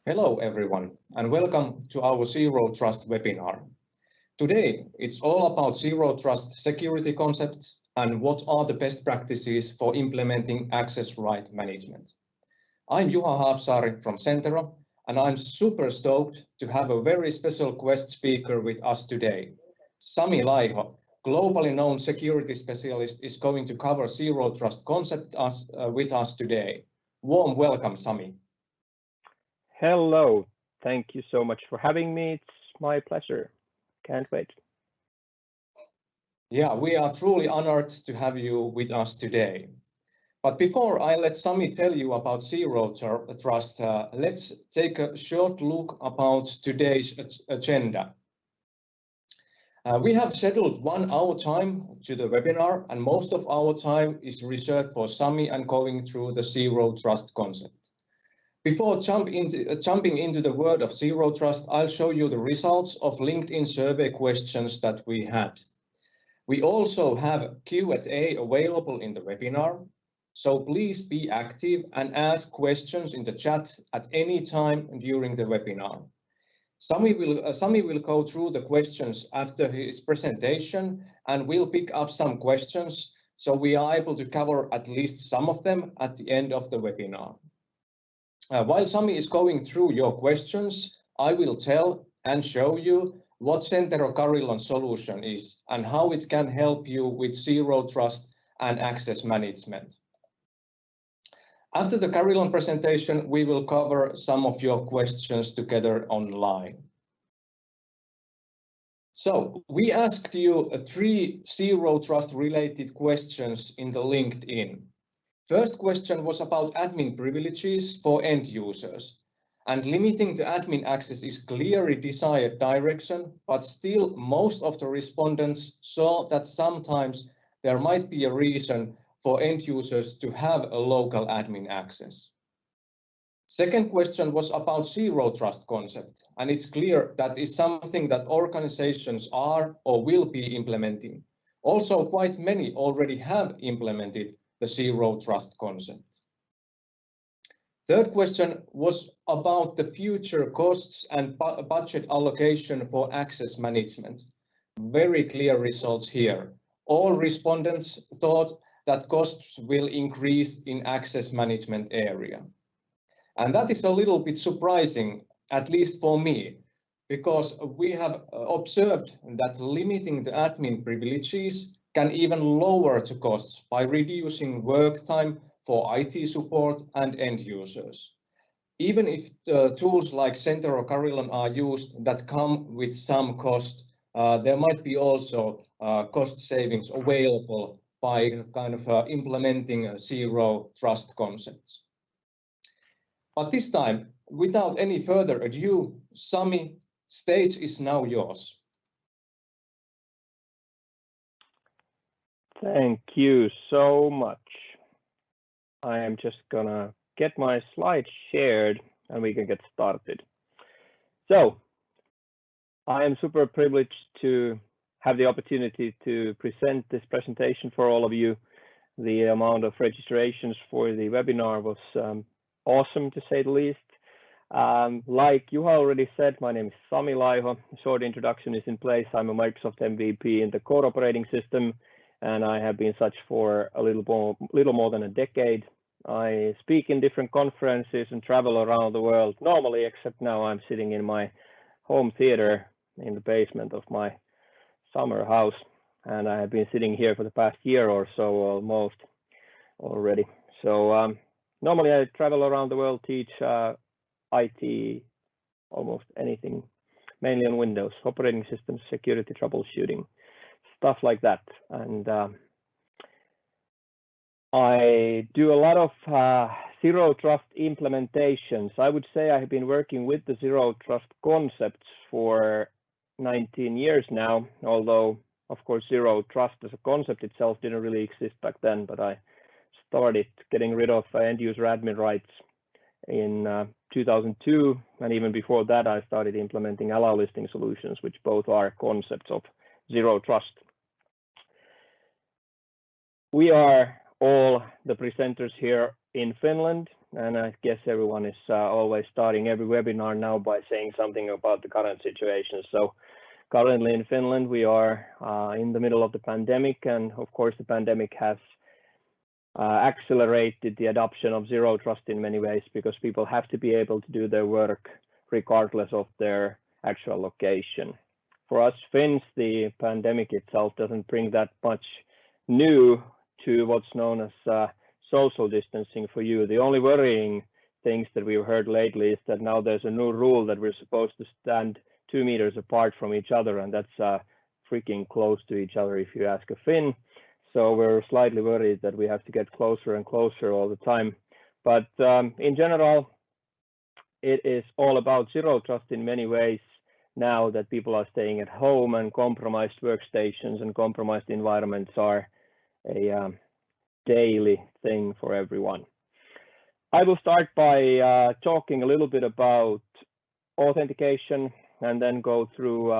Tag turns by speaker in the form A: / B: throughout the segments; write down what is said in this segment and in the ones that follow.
A: Hello everyone and welcome to our Zero Trust webinar. Today it's all about Zero Trust security concept and what are the best practices for implementing access right management. I'm Juha Haapsaari from Centero and I'm super stoked to have a very special guest speaker with us today. Sami Laiho, globally known security specialist, is going to cover Zero Trust concept with us today. Warm welcome, Sami.
B: Hello, thank you so much for having me. It's my pleasure. Can't wait.
A: Yeah, we are truly honored to have you with us today. But before I let Sami tell you about Zero Trust, let's take a short look about today's agenda. We have scheduled 1 hour time to the webinar, and most of our time is reserved for Sami and going through the Zero Trust concept. Before jumping into the world of Zero Trust, I'll show you the results of LinkedIn survey questions that we had. We also have Q&A available in the webinar, so please be active and ask questions in the chat at any time during the webinar. Sami will go through the questions after his presentation and we'll pick up some questions so we are able to cover at least some of them at the end of the webinar. While Sami is going through your questions, I will tell and show you what Centero Carillon solution is and how it can help you with Zero Trust and access management. After the Carillon presentation, we will cover some of your questions together online. So we asked you 3 Zero Trust related questions in the LinkedIn. First question was about admin privileges for end users, and limiting the admin access is clearly desired direction, but still most of the respondents saw that sometimes there might be a reason for end users to have a local admin access. Second question was about Zero Trust concept, and it's clear that is something that organizations are or will be implementing. Also, quite many already have implemented the Zero Trust concept. Third question was about the future costs and budget allocation for access management. Very clear results here. All respondents thought that costs will increase in access management area. And that is a little bit surprising, at least for me, because we have observed that limiting the admin privileges can even lower the costs by reducing work time for IT support and end users. Even if tools like Centero Carillon are used that come with some cost, there might be also cost savings available by kind of implementing Zero Trust concepts. But this time, without any further ado, Sami, stage is now yours.
B: Thank you so much. I am just gonna get my slides shared and we can get started. So I am super privileged to have the opportunity to present this presentation for all of you. The amount of registrations for the webinar was awesome, to say the least. Like Juha already said, my name is Sami Laiho. Short introduction is in place. I'm a Microsoft MVP in the core operating system, and I have been such for a little more than a decade. I speak in different conferences and travel around the world normally, except now I'm sitting in my home theater in the basement of my summer house, and I have been sitting here for the past year or so almost already. So normally I travel around the world, teach IT, almost anything, mainly on Windows, operating systems, security troubleshooting, stuff like that. And I do a lot of Zero Trust implementations. I would say I have been working with the Zero Trust concepts for 19 years now, although of course Zero Trust as a concept itself didn't really exist back then, but I started getting rid of end user admin rights in 2002, and even before that I started implementing allow listing solutions, which both are concepts of Zero Trust. We are all the presenters here in Finland, and I guess everyone is always starting every webinar now by saying something about the current situation. So currently in Finland, we are in the middle of the pandemic, and of course the pandemic has accelerated the adoption of zero trust in many ways, because people have to be able to do their work regardless of their actual location. For us Finns, the pandemic itself doesn't bring that much new to what's known as social distancing for you. The only worrying things that we've heard lately is that now there's a new rule that we're supposed to stand 2 meters apart from each other, and that's freaking close to each other if you ask a Finn. So we're slightly worried that we have to get closer and closer all the time. But in general, it is all about zero trust in many ways now that people are staying at home, and compromised workstations and compromised environments are a daily thing for everyone. I will start by talking a little bit about authentication, and then go through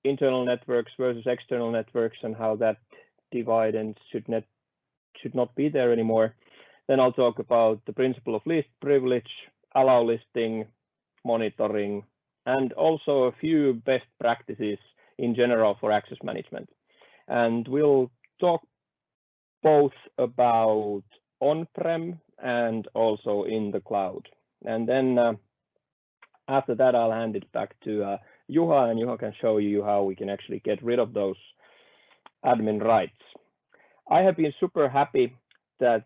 B: internal networks versus external networks and how that divide and should not be there anymore. Then I'll talk about the principle of least privilege, allow listing, monitoring, and also a few best practices in general for access management. And we'll talk both about on-prem and also in the cloud. And then after that, I'll hand it back to Juha, and Juha can show you how we can actually get rid of those admin rights. I have been super happy that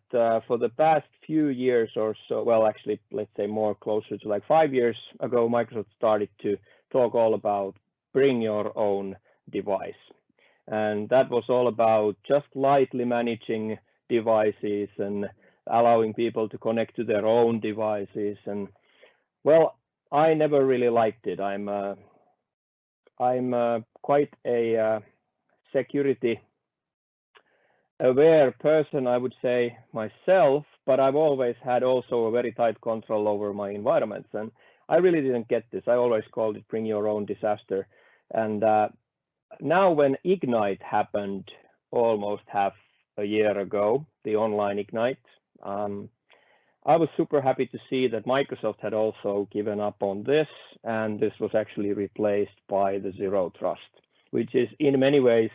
B: for the past few years or so, well, actually, let's say more closer to like 5 years ago, Microsoft started to talk all about bring your own device. And that was all about just lightly managing devices and allowing people to connect to their own devices. And well, I never really liked it. I'm quite a security aware person, I would say myself, but I've always had also a very tight control over my environments, and I really didn't get this. I always called it bring your own disaster. And now when Ignite happened almost half a year ago, the online Ignite, I was super happy to see that Microsoft had also given up on this, and this was actually replaced by the zero trust, which is in many ways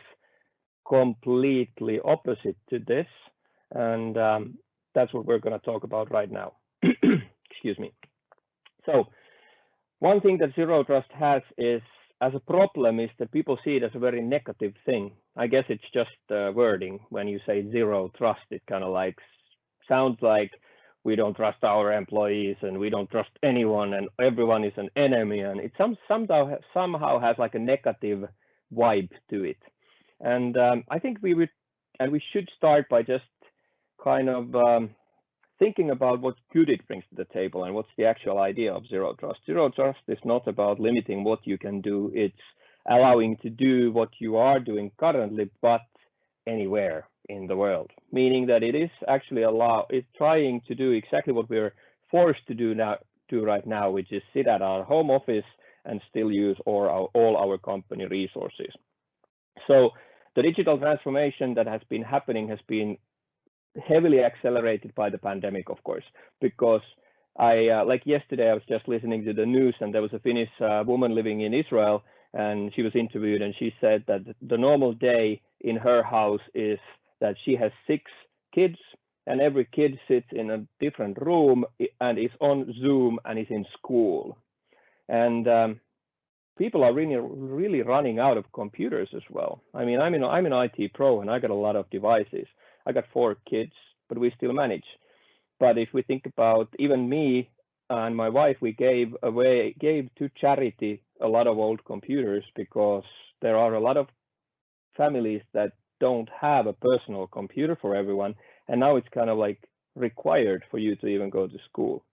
B: completely opposite to this, and that's what we're going to talk about right now. Excuse me. So one thing that zero trust has is as a problem is that people see it as a very negative thing. I guess it's just wording. When you say zero trust, it kind of like sounds like we don't trust our employees and we don't trust anyone and everyone is an enemy, and it somehow has like a negative vibe to it. And I think we should start by just kind of thinking about what good it brings to the table and what's the actual idea of zero trust. Zero trust is not about limiting what you can do. It's allowing to do what you are doing currently, but anywhere in the world, meaning that it is actually it's trying to do exactly what we're forced to do right now, which is sit at our home office and still use all our company resources. So the digital transformation that has been happening has been heavily accelerated by the pandemic, of course, because like yesterday, I was just listening to the news, and there was a Finnish woman living in Israel, and she was interviewed, and she said that the normal day in her house is that she has 6 kids, and every kid sits in a different room and is on Zoom and is in school. And people are really running out of computers as well. I mean, I'm an IT pro, and I got a lot of devices. I got 4 kids, but we still manage. But if we think about even me and my wife, we gave to charity a lot of old computers, because there are a lot of families that don't have a personal computer for everyone, and now it's kind of like required for you to even go to school.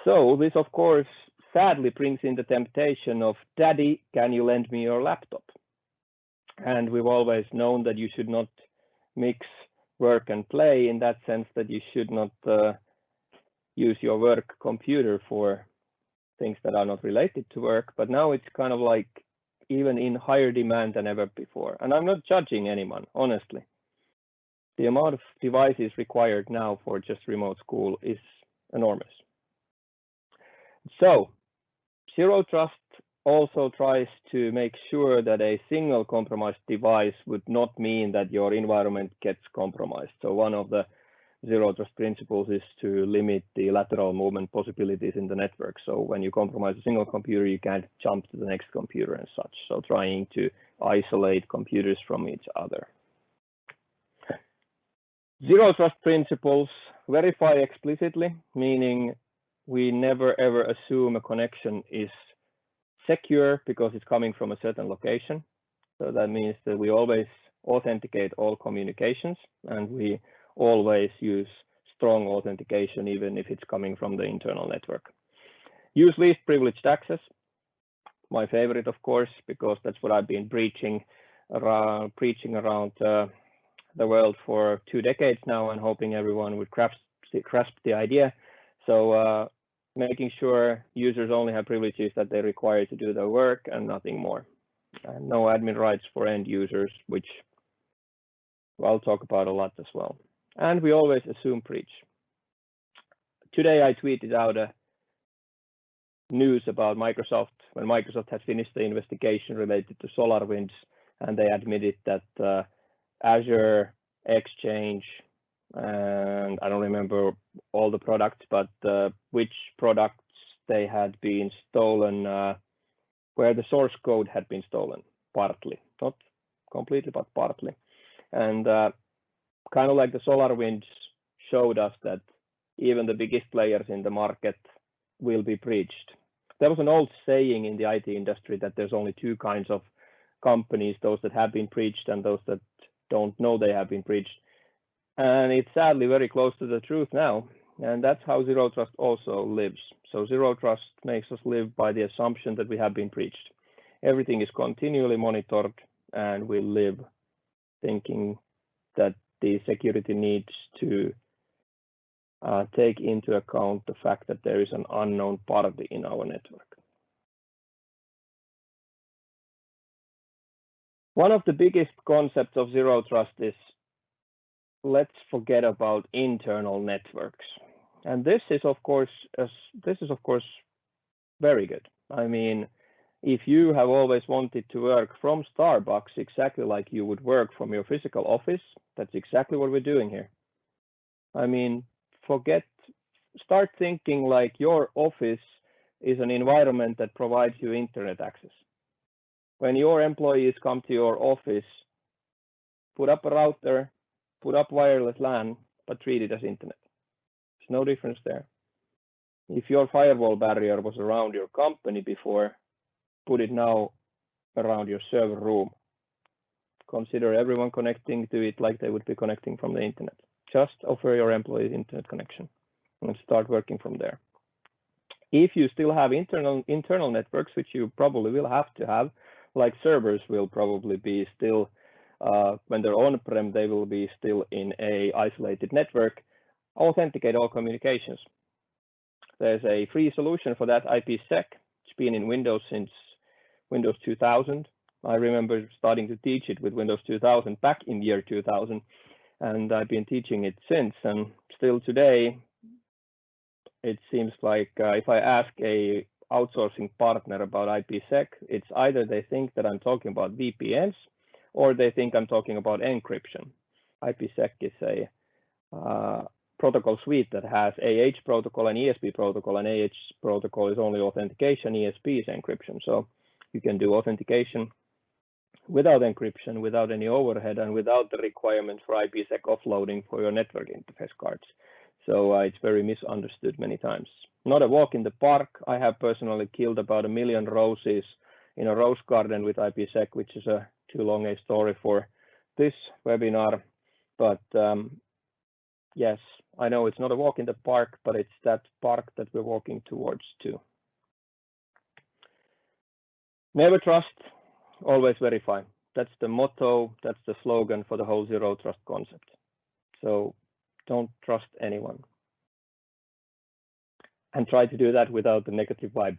B: So this, of course, sadly brings in the temptation of, Daddy, can you lend me your laptop? And we've always known that you should not mix work and play, in that sense that you should not use your work computer for things that are not related to work. But now it's kind of like even in higher demand than ever before. And I'm not judging anyone, honestly. The amount of devices required now for just remote school is enormous. So Zero Trust also tries to make sure that a single compromised device would not mean that your environment gets compromised. So one of the Zero Trust principles is to limit the lateral movement possibilities in the network. So when you compromise a single computer, you can't jump to the next computer and such. So trying to isolate computers from each other. Zero Trust principles verify explicitly, meaning we never ever assume a connection is secure because it's coming from a certain location. So that means that we always authenticate all communications, and we always use strong authentication even if it's coming from the internal network. Use least privileged access, my favorite of course, because that's what I've been preaching around the world for 2 decades now, and hoping everyone would grasp the idea. So making sure users only have privileges that they require to do their work and nothing more. And no admin rights for end users, which I'll talk about a lot as well. And we always assume breach. Today I tweeted out a news about Microsoft, when Microsoft had finished the investigation related to SolarWinds, and they admitted that Azure, Exchange, and I don't remember all the products, but which products they had been stolen, where the source code had been stolen, partly, not completely, but partly. And kind of like the SolarWinds showed us that even the biggest players in the market will be breached. There was an old saying in the IT industry that there's only 2 kinds of companies, those that have been breached and those that don't know they have been breached. And it's sadly very close to the truth now. And that's how Zero Trust also lives. So Zero Trust makes us live by the assumption that we have been breached. Everything is continually monitored, and we live thinking that the security needs to take into account the fact that there is an unknown party in our network. One of the biggest concepts of Zero Trust is, let's forget about internal networks. And this is of course very good. I mean, if you have always wanted to work from Starbucks exactly like you would work from your physical office, that's exactly what we're doing here. I mean, start thinking like your office is an environment that provides you internet access. When your employees come to your office, put up a router, put up wireless LAN, but treat it as internet. There's no difference there. If your firewall barrier was around your company before, put it now around your server room. Consider everyone connecting to it like they would be connecting from the internet. Just offer your employees internet connection and start working from there. If you still have internal networks, which you probably will have to have, like servers will probably be still, when they're on-prem, they will be still in a isolated network, authenticate all communications. There's a free solution for that, Ipsec. It's been in Windows since Windows 2000. I remember starting to teach it with Windows 2000 back in the year 2000, and I've been teaching it since. And still today, it seems like if I ask a outsourcing partner about Ipsec, it's either they think that I'm talking about VPNs or they think I'm talking about encryption. Ipsec is a protocol suite that has AH protocol and ESP protocol, and AH protocol is only authentication, ESP is encryption. So you can do authentication without encryption, without any overhead, and without the requirement for Ipsec offloading for your network interface cards. So it's very misunderstood many times. Not a walk in the park. I have personally killed about 1 million roses in a rose garden with Ipsec, which is too long a story for this webinar. But yes, I know it's not a walk in the park, but it's that park that we're walking towards too. Never trust, always verify. That's the motto, that's the slogan for the whole Zero Trust concept. So don't trust anyone. And try to do that without the negative vibe.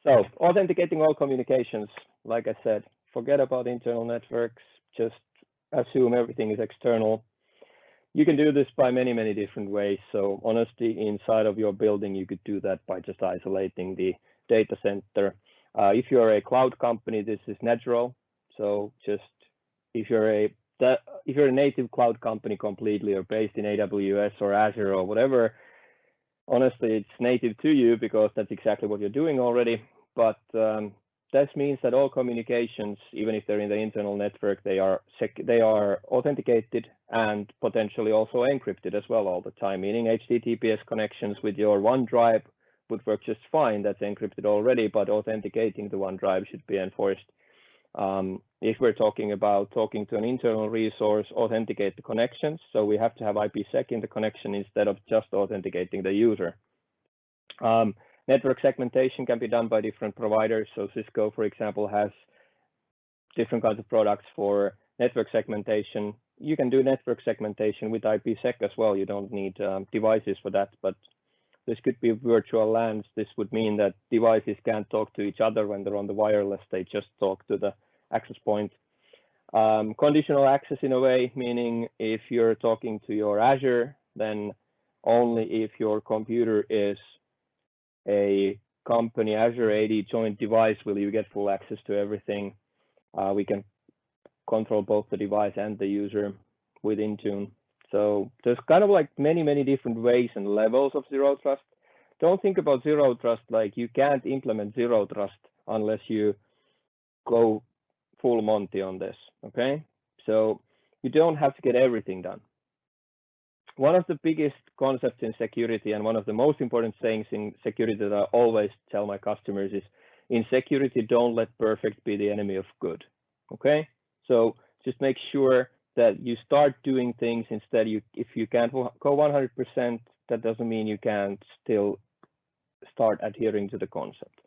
B: So authenticating all communications, like I said, forget about internal networks, just assume everything is external. You can do this by many different ways. So honestly, inside of your building, you could do that by just isolating the data center. If you're a cloud company, this is natural. So just if you're a native cloud company completely, or based in AWS or Azure or whatever, honestly, it's native to you because that's exactly what you're doing already. But this means that all communications, even if they're in the internal network, they are authenticated and potentially also encrypted as well all the time, meaning HTTPS connections with your OneDrive would work just fine. That's encrypted already, but authenticating the OneDrive should be enforced. If we're talking about talking to an internal resource, authenticate the connections. So we have to have IPsec in the connection instead of just authenticating the user. Network segmentation can be done by different providers. So Cisco, for example, has different kinds of products for network segmentation. You can do network segmentation with IPsec as well. You don't need devices for that, but this could be virtual LANs. This would mean that devices can't talk to each other when they're on the wireless. They just talk to the access point. Conditional access in a way, meaning if you're talking to your Azure, then only if your computer is a company Azure AD joint device will you get full access to everything. We can control both the device and the user with Intune. So there's kind of like many different ways and levels of zero trust. Don't think about zero trust like you can't implement zero trust unless you go full Monty on this, okay? So you don't have to get everything done. One of the biggest concepts in security and one of the most important things in security that I always tell my customers is in security, don't let perfect be the enemy of good, okay? So just make sure that you start doing things instead. If you can't go 100%, that doesn't mean you can't still start adhering to the concept.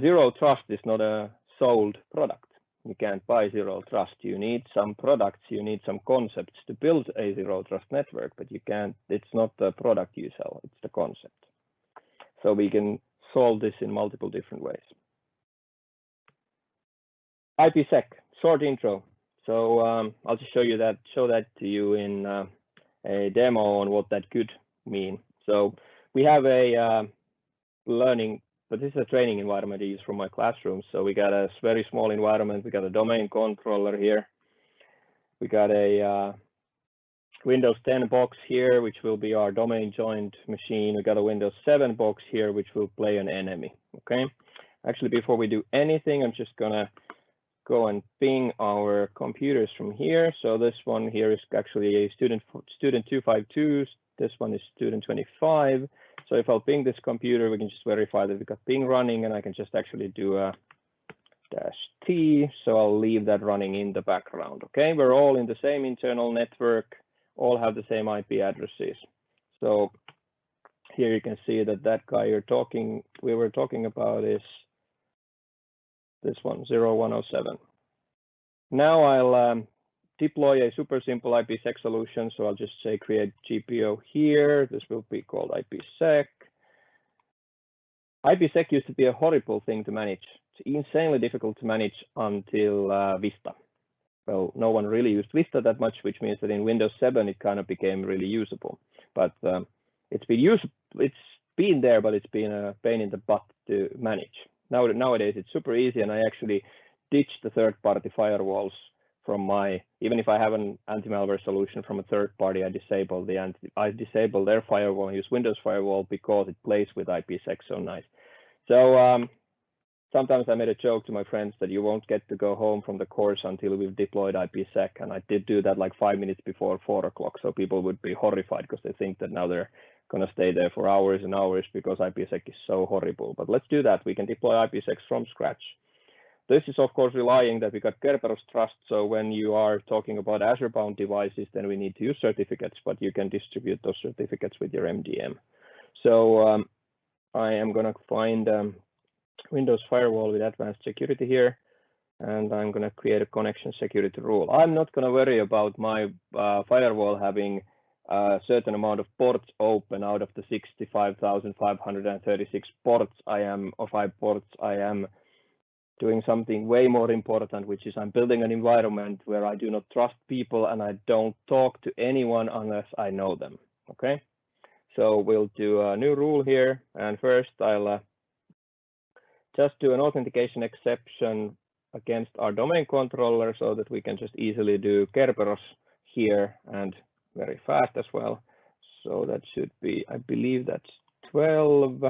B: Zero trust is not a sold product. You can't buy zero trust. You need some products, you need some concepts to build a zero trust network, but you can't, it's not the product you sell, it's the concept. So we can solve this in multiple different ways. IPsec, short intro. So I'll just show that to you in a demo on what that could mean. So we have a learning, but this is a training environment I use from my classroom. So we got a very small environment. We got a domain controller here. We got a Windows 10 box here, which will be our domain joined machine. We got a Windows 7 box here, which will play an enemy. Okay. Actually, before we do anything, I'm just gonna go and ping our computers from here. So this one here is actually a student 252. This one is student 25. So if I'll ping this computer, we can just verify that we got ping running, and I can just actually do a -T. So I'll leave that running in the background. Okay, we're all in the same internal network, all have the same IP addresses. So here you can see that guy we were talking about is this one, 0107. Now I'll deploy a super simple IPsec solution. So I'll just say create GPO here. This will be called IPsec. IPsec used to be a horrible thing to manage. It's insanely difficult to manage until Vista. Well, no one really used Vista that much, which means that in Windows 7 it kind of became really usable. But it's been there, but it's been a pain in the butt to manage. Nowadays it's super easy, and I actually ditched the third-party firewalls from even if I have an anti-malware solution from a third party, I disable their firewall and use Windows firewall because it plays with IPsec so nice. So sometimes I made a joke to my friends that you won't get to go home from the course until we've deployed IPsec, and I did do that like 5 minutes before 4 o'clock. So people would be horrified because they think that now they're gonna stay there for hours and hours because IPsec is so horrible. But let's do that. We can deploy IPsec from scratch. This is of course relying that we got Kerberos trust. So when you are talking about Azure bound devices, then we need to use certificates, but you can distribute those certificates with your MDM. So I am gonna find Windows firewall with advanced security here, and I'm gonna create a connection security rule. I'm not gonna worry about my firewall having a certain amount of ports open out of the 65,536 ports I am doing something way more important, which is I'm building an environment where I do not trust people and I don't talk to anyone unless I know them. Okay, so we'll do a new rule here, and first I'll just do an authentication exception against our domain controller so that we can just easily do Kerberos here and very fast as well. So that should be, I believe that's 12.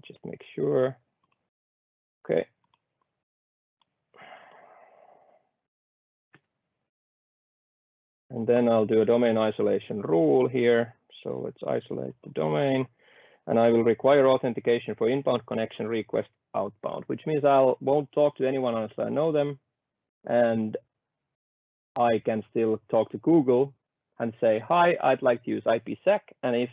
B: Just make sure. Okay. And then I'll do a domain isolation rule here. So let's isolate the domain, and I will require authentication for inbound connection request outbound, which means I won't talk to anyone unless I know them, and I can still talk to Google and say, hi, I'd like to use IPsec, and if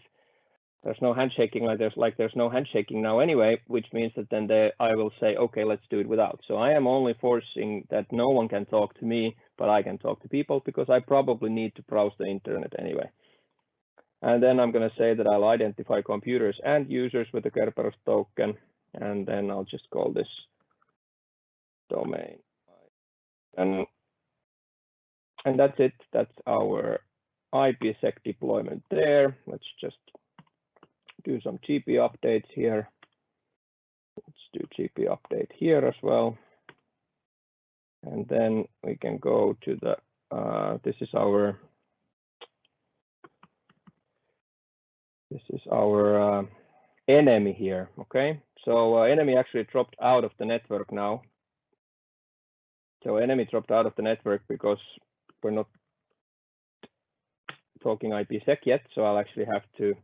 B: there's no handshaking, there's no handshaking now anyway, which means that then I will say, okay, let's do it without. So I am only forcing that no one can talk to me, but I can talk to people because I probably need to browse the internet anyway. And then I'm going to say that I'll identify computers and users with the Kerberos token, and then I'll just call this domain. And that's it. That's our IPsec deployment there. Let's just do some GP updates here. Let's do GP update here as well. And then we can go to the, this is our enemy here, okay? So enemy actually dropped out of the network now. So enemy dropped out of the network because we're not talking IPsec yet. So I'll actually have to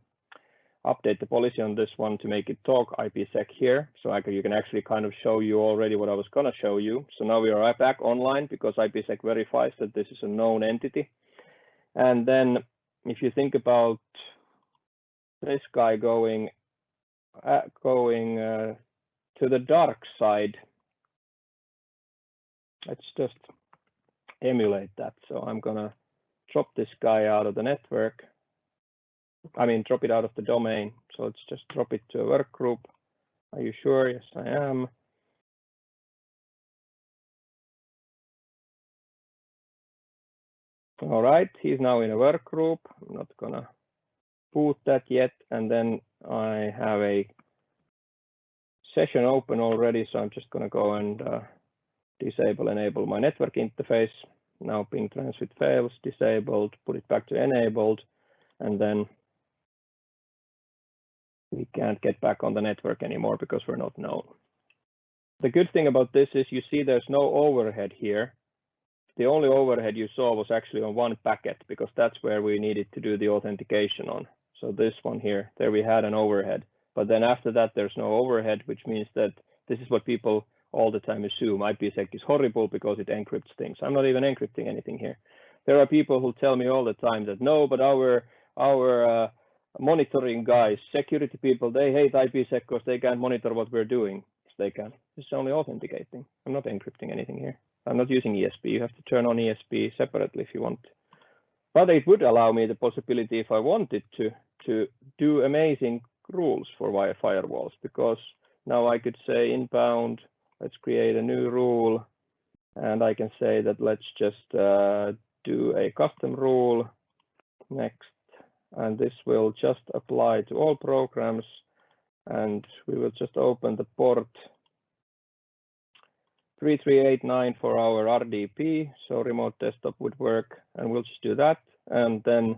B: update the policy on this one to make it talk IPsec here. So you can actually kind of show you already what I was gonna show you. So now we are back online because IPsec verifies that this is a known entity. And then if you think about this guy going to the dark side, let's just emulate that. So I'm gonna drop this guy out of the network. I mean, drop it out of the domain. So let's just drop it to a work group. Are you sure? Yes, I am. All right, he's now in a work group. I'm not gonna boot that yet. And then I have a session open already. So I'm just gonna go and enable my network interface. Now ping transmit fails, disabled, put it back to enabled, and then we can't get back on the network anymore because we're not known. The good thing about this is you see there's no overhead here. The only overhead you saw was actually on one packet because that's where we needed to do the authentication on. So this one here, there we had an overhead. But then after that, there's no overhead, which means that this is what people all the time assume. IPsec is horrible because it encrypts things. I'm not even encrypting anything here. There are people who tell me all the time that no, but our monitoring guys, security people, they hate IPsec because they can't monitor what we're doing. Yes, they can. It's only authenticating. I'm not encrypting anything here. I'm not using ESP. You have to turn on ESP separately if you want. But it would allow me the possibility, if I wanted to do amazing rules for firewalls, because now I could say inbound, let's create a new rule, and I can say that let's just do a custom rule next, and this will just apply to all programs, and we will just open the port 3389 for our RDP, so remote desktop would work, and we'll just do that. And then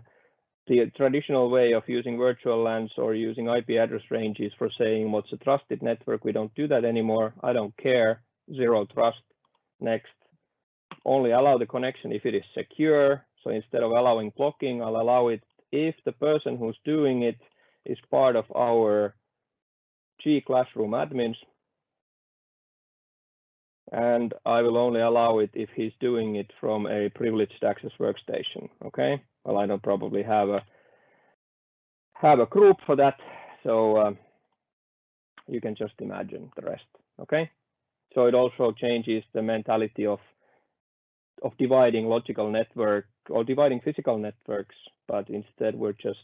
B: the traditional way of using virtual LANs or using IP address ranges for saying what's a trusted network, we don't do that anymore. I don't care, zero trust, next. Only allow the connection if it is secure. So instead of allowing blocking, I'll allow it if the person who's doing it is part of our G classroom admins. And I will only allow it if he's doing it from a privileged access workstation. Okay. Well, I don't probably have a group for that, so you can just imagine the rest. Okay. So it also changes the mentality of dividing logical network or dividing physical networks, but instead we're just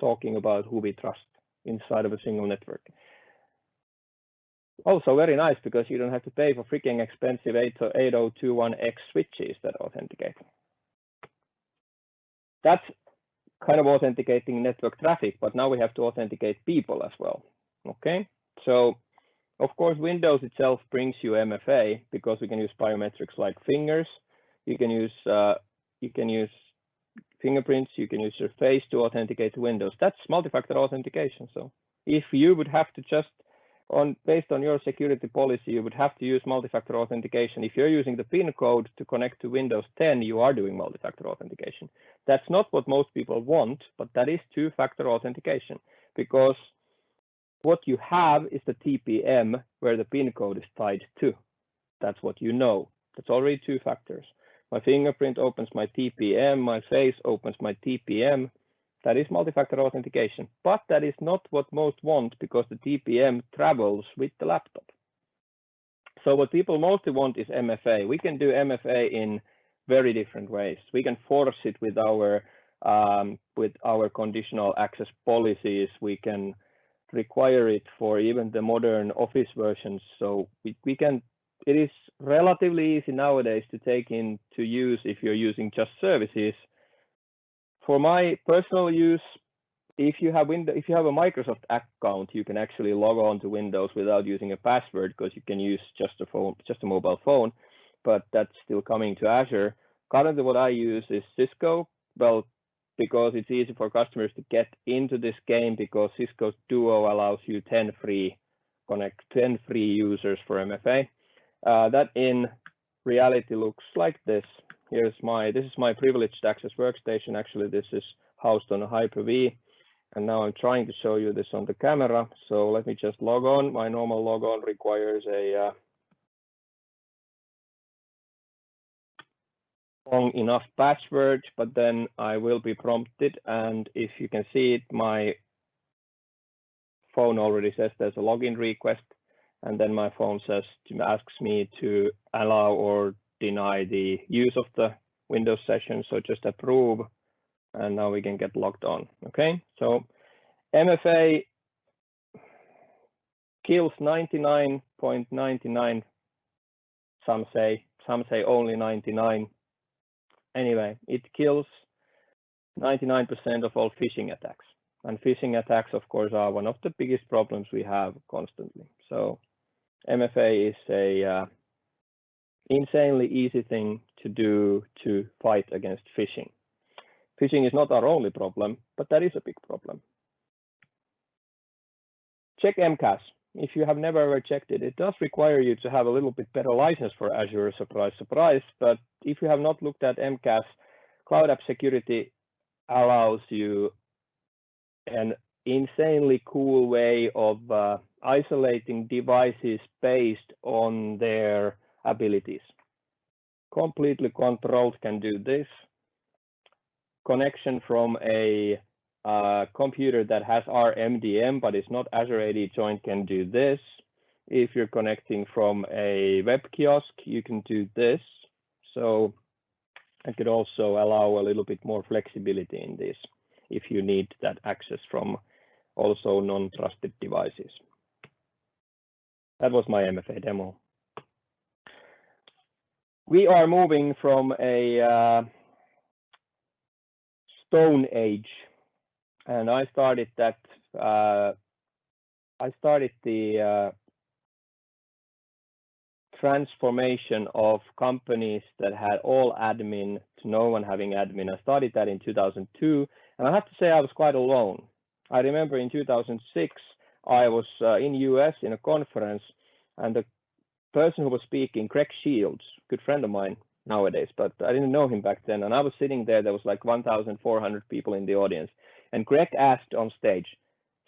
B: talking about who we trust inside of a single network. Also very nice because you don't have to pay for freaking expensive 8021X switches that authenticate. That's kind of authenticating network traffic, but now we have to authenticate people as well. Okay, so of course Windows itself brings you MFA because we can use biometrics like fingers. You can use fingerprints. You can use your face to authenticate to Windows. That's multi-factor authentication. So if you would have to just based on your security policy, you would have to use multi-factor authentication. If you're using the PIN code to connect to Windows 10, you are doing multi-factor authentication. That's not what most people want, but that is two-factor authentication because what you have is the TPM where the PIN code is tied to. That's what you know. That's already two factors. My fingerprint opens my TPM, my face opens my TPM. That is multi-factor authentication, but that is not what most want because the TPM travels with the laptop. So what people mostly want is MFA. We can do MFA in very different ways. We can force it with our conditional access policies. We can require it for even the modern Office versions. So we can. It is relatively easy nowadays to take into use if you're using just services. For my personal use, if you have a Microsoft account, you can actually log on to Windows without using a password because you can use just a mobile phone, but that's still coming to Azure. Currently, what I use is Cisco, well, because it's easy for customers to get into this game because Cisco's Duo allows you 10 free users for MFA. That in reality looks like this. This is my privileged access workstation. Actually, this is housed on a Hyper-V, and now I'm trying to show you this on the camera. So let me just log on. My normal logon requires a long enough password, but then I will be prompted. And if you can see it, my phone already says there's a login request, and then my phone asks me to allow or deny the use of the Windows session. So just approve, and now we can get logged on. Okay, so MFA kills 99.99. Some say only 99. Anyway, it kills 99% of all phishing attacks. And phishing attacks, of course, are one of the biggest problems we have constantly. So MFA is a insanely easy thing to do to fight against phishing. Phishing is not our only problem, but that is a big problem. Check MCAS. If you have never ever checked it, it does require you to have a little bit better license for Azure, surprise, surprise. But if you have not looked at MCAS, Cloud App Security allows you an insanely cool way of isolating devices based on their abilities. Completely controlled can do this. Connection from a computer that has RMDM but is not Azure AD joint can do this. If you're connecting from a web kiosk, you can do this. So I could also allow a little bit more flexibility in this if you need that access from also non-trusted devices. That was my MFA demo. We are moving from a Stone Age, and I started that. I started the transformation of companies that had all admin to no one having admin. I started that in 2002, and I have to say I was quite alone. I remember in 2006 I was in US in a conference, and the person who was speaking, Greg Shields, good friend of mine nowadays, but I didn't know him back then. And I was sitting there was like 1,400 people in the audience. And Greg asked on stage,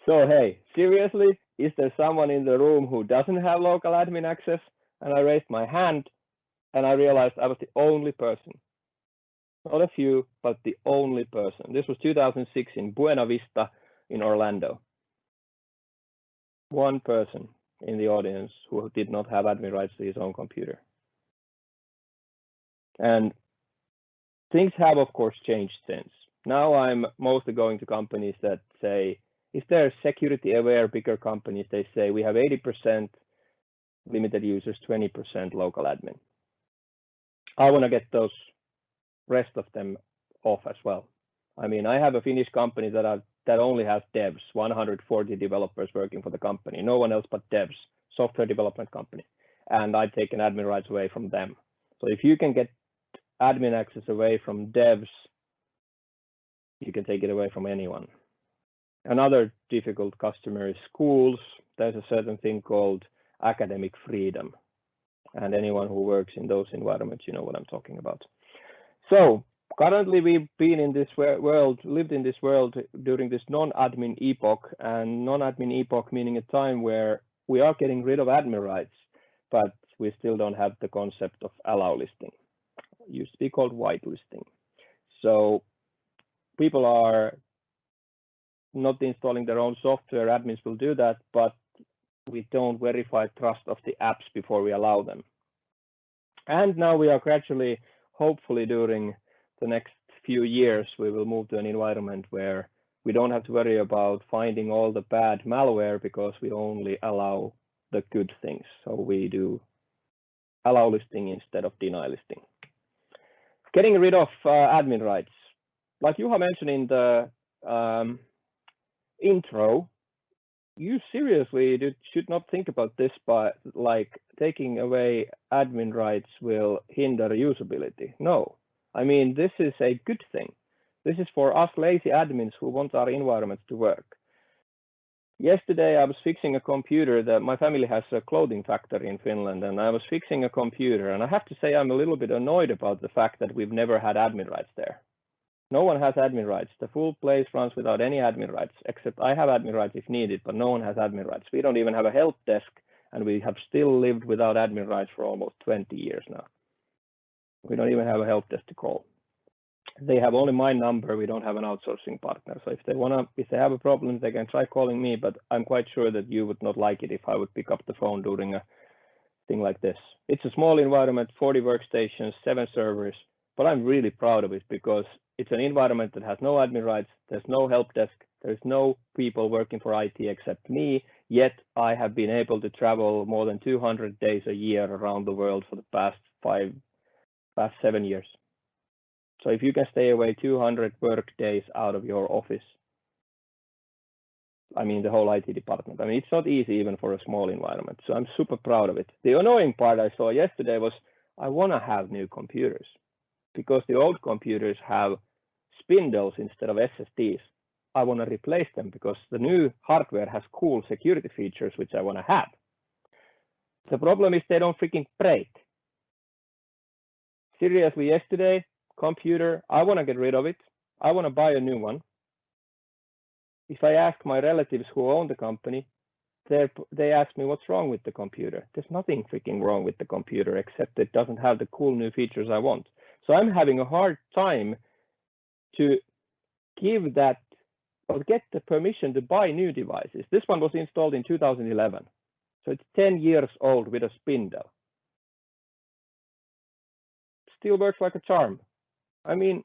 B: so, hey, seriously, is there someone in the room who doesn't have local admin access? And I raised my hand and I realized I was the only person. Not a few, but the only person. This was 2006 in Buena Vista in Orlando. One person in the audience who did not have admin rights to his own computer. And things have, of course, changed since. Now I'm mostly going to companies that say, if they're security aware bigger companies, they say we have 80% limited users, 20% local admin. I want to get those rest of them off as well. I mean, I have a Finnish company that only has devs, 140 developers working for the company, no one else but devs, software development company, and I've taken admin rights away from them. So if you can get admin access away from devs, you can take it away from anyone. Another difficult customer is schools. There's a certain thing called academic freedom, and anyone who works in those environments, you know what I'm talking about. So currently we've been in this world, lived in this world during this non-admin epoch, and non-admin epoch meaning a time where we are getting rid of admin rights, but we still don't have the concept of allow listing. It used to be called whitelisting. So people are not installing their own software, admins will do that, but we don't verify trust of the apps before we allow them. And now we are gradually, hopefully during the next few years, we will move to an environment where we don't have to worry about finding all the bad malware because we only allow the good things. So we do allow listing instead of deny listing. Getting rid of admin rights. Like Juha mentioned in the intro, you seriously should not think about this, but like taking away admin rights will hinder usability. No, I mean, this is a good thing. This is for us lazy admins who want our environments to work. Yesterday, I was fixing a computer that my family has a clothing factory in Finland, and I was fixing a computer, and I have to say I'm a little bit annoyed about the fact that we've never had admin rights there. No one has admin rights. The full place runs without any admin rights, except I have admin rights if needed, but no one has admin rights. We don't even have a help desk, and we have still lived without admin rights for almost 20 years now. We don't even have a help desk to call. They have only my number. We don't have an outsourcing partner. So if they have a problem, they can try calling me, but I'm quite sure that you would not like it if I would pick up the phone during a thing like this. It's a small environment, 40 workstations, 7 servers, but I'm really proud of it because it's an environment that has no admin rights. There's no help desk. There's no people working for IT except me, yet I have been able to travel more than 200 days a year around the world for the past 7 years. So if you can stay away 200 work days out of your office, I mean, the whole IT department, I mean, it's not easy even for a small environment. So I'm super proud of it. The annoying part I saw yesterday was I want to have new computers because the old computers have spindles instead of SSDs. I want to replace them because the new hardware has cool security features, which I want to have. The problem is they don't freaking break. Seriously, yesterday, computer, I want to get rid of it. I want to buy a new one. If I ask my relatives who own the company, they ask me what's wrong with the computer. There's nothing freaking wrong with the computer except it doesn't have the cool new features I want. So I'm having a hard time to give that or get the permission to buy new devices. This one was installed in 2011. So it's 10 years old with a spindle. Still works like a charm. I mean,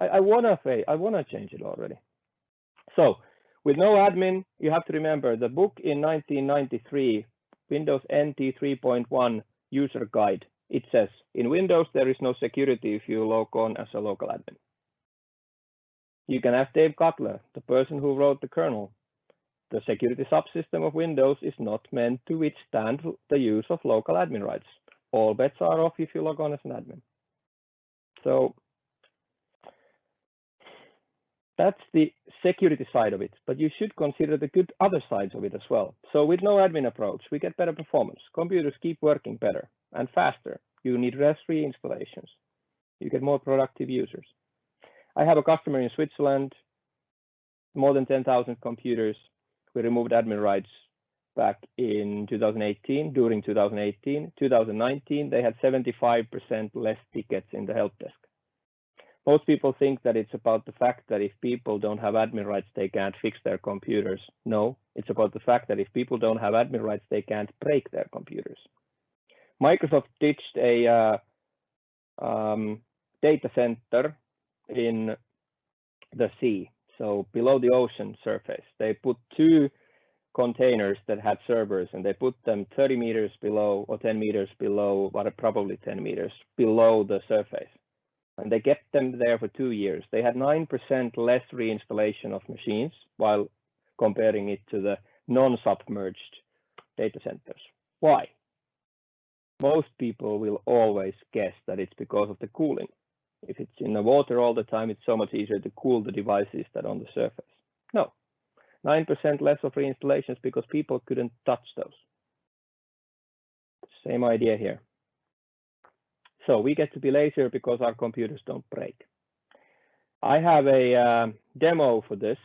B: I want to change it already. So with no admin, you have to remember the book in 1993, Windows NT 3.1 user guide. It says, in Windows, there is no security if you log on as a local admin. You can ask Dave Cutler, the person who wrote the kernel. The security subsystem of Windows is not meant to withstand the use of local admin rights. All bets are off if you log on as an admin. So that's the security side of it, but you should consider the good other sides of it as well. So with no admin approach, we get better performance. Computers keep working better and faster. You need less-free installations. You get more productive users. I have a customer in Switzerland, more than 10,000 computers. We removed admin rights back in 2018, during 2018. 2019, they had 75% less tickets in the help desk. Most people think that it's about the fact that if people don't have admin rights, they can't fix their computers. No, it's about the fact that if people don't have admin rights, they can't break their computers. Microsoft ditched a data center in the sea, so below the ocean surface. They put 2 containers that had servers, and they put them 30 meters below or 10 meters below, but probably 10 meters below the surface. And they kept them there for 2 years. They had 9% less reinstallation of machines while comparing it to the non-submerged data centers. Why? Most people will always guess that it's because of the cooling. If it's in the water all the time, it's so much easier to cool the devices than on the surface. No, 9% less of reinstallations because people couldn't touch those. Same idea here. So we get to be lazier because our computers don't break. I have a demo for this,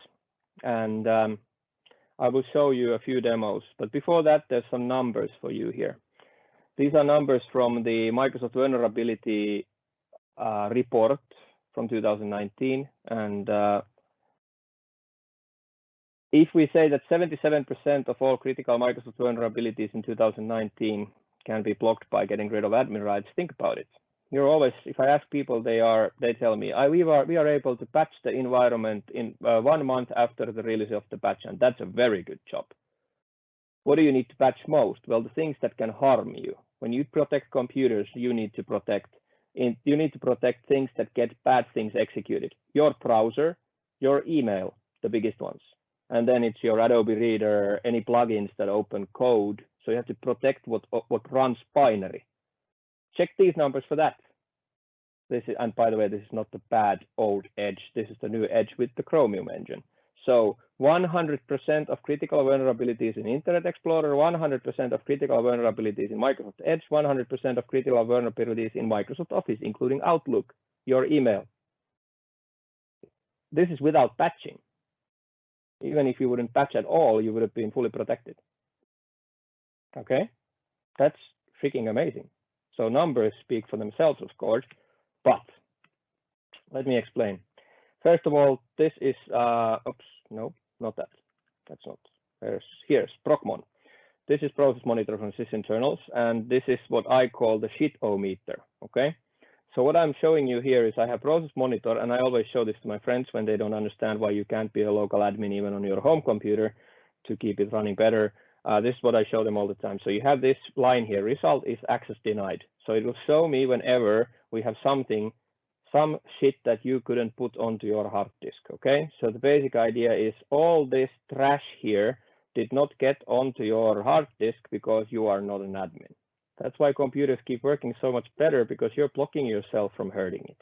B: and I will show you a few demos. But before that, there's some numbers for you here. These are numbers from the Microsoft Vulnerability report from 2019. And if we say that 77% of all critical Microsoft vulnerabilities in 2019 can be blocked by getting rid of admin rights, think about it. You're always, if I ask people, they tell me, we are able to patch the environment in 1 month after the release of the patch, and that's a very good job. What do you need to patch most? Well, the things that can harm you. When you protect computers, you need to protect things that get bad things executed. Your browser, your email, the biggest ones. And then it's your Adobe Reader, any plugins that open code. So you have to protect what runs binary. Check these numbers for that. And by the way, this is not the bad old Edge. This is the new Edge with the Chromium engine. So 100% of critical vulnerabilities in Internet Explorer, 100% of critical vulnerabilities in Microsoft Edge, 100% of critical vulnerabilities in Microsoft Office, including Outlook, your email. This is without patching. Even if you wouldn't patch at all, you would have been fully protected. Okay, that's freaking amazing. So numbers speak for themselves, of course, but let me explain. First of all, this is, oops, no, not that. That's not, here's Procmon. This is process monitor from sysinternals, and this is what I call the shit-o-meter, okay? So what I'm showing you here is I have process monitor, and I always show this to my friends when they don't understand why you can't be a local admin even on your home computer to keep it running better. This is what I show them all the time. So you have this line here, result is access denied. So it will show me whenever we have some shit that you couldn't put onto your hard disk, okay? So the basic idea is all this trash here did not get onto your hard disk because you are not an admin. That's why computers keep working so much better, because you're blocking yourself from hurting it.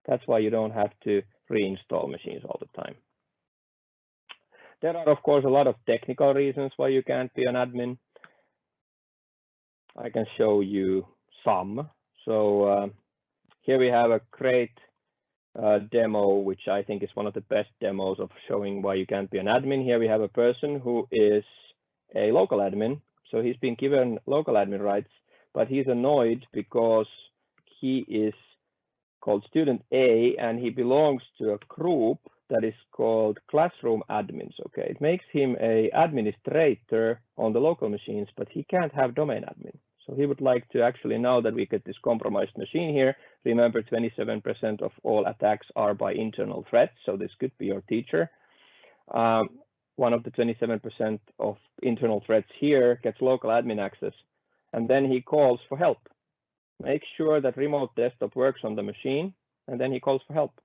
B: That's why you don't have to reinstall machines all the time. There are, of course, a lot of technical reasons why you can't be an admin. I can show you some. So here we have a great demo, which I think is one of the best demos of showing why you can't be an admin. Here we have a person who is a local admin. So he's been given local admin rights, but he's annoyed because he is called student A and he belongs to a group that is called classroom admins. Okay, it makes him an administrator on the local machines, but he can't have domain admin. So he would like to actually, now that we get this compromised machine here, remember 27% of all attacks are by internal threats. So this could be your teacher. One of the 27% of internal threats here gets local admin access, and then he calls for help. Make sure that remote desktop works on the machine, and then he calls for help.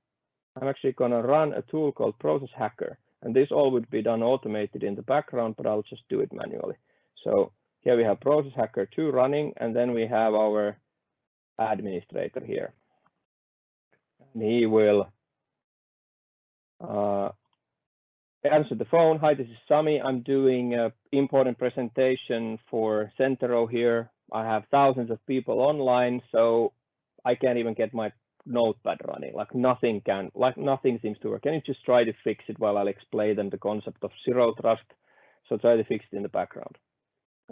B: I'm actually going to run a tool called Process Hacker, and this all would be done automated in the background, but I'll just do it manually. So here we have Process Hacker 2 running, and then we have our administrator here. And he will answer the phone. Hi, this is Sami. I'm doing an important presentation for Centero here. I have thousands of people online, so I can't even get my notepad running. Like nothing seems to work. Can you just try to fix it while I'll explain them the concept of zero trust? So try to fix it in the background.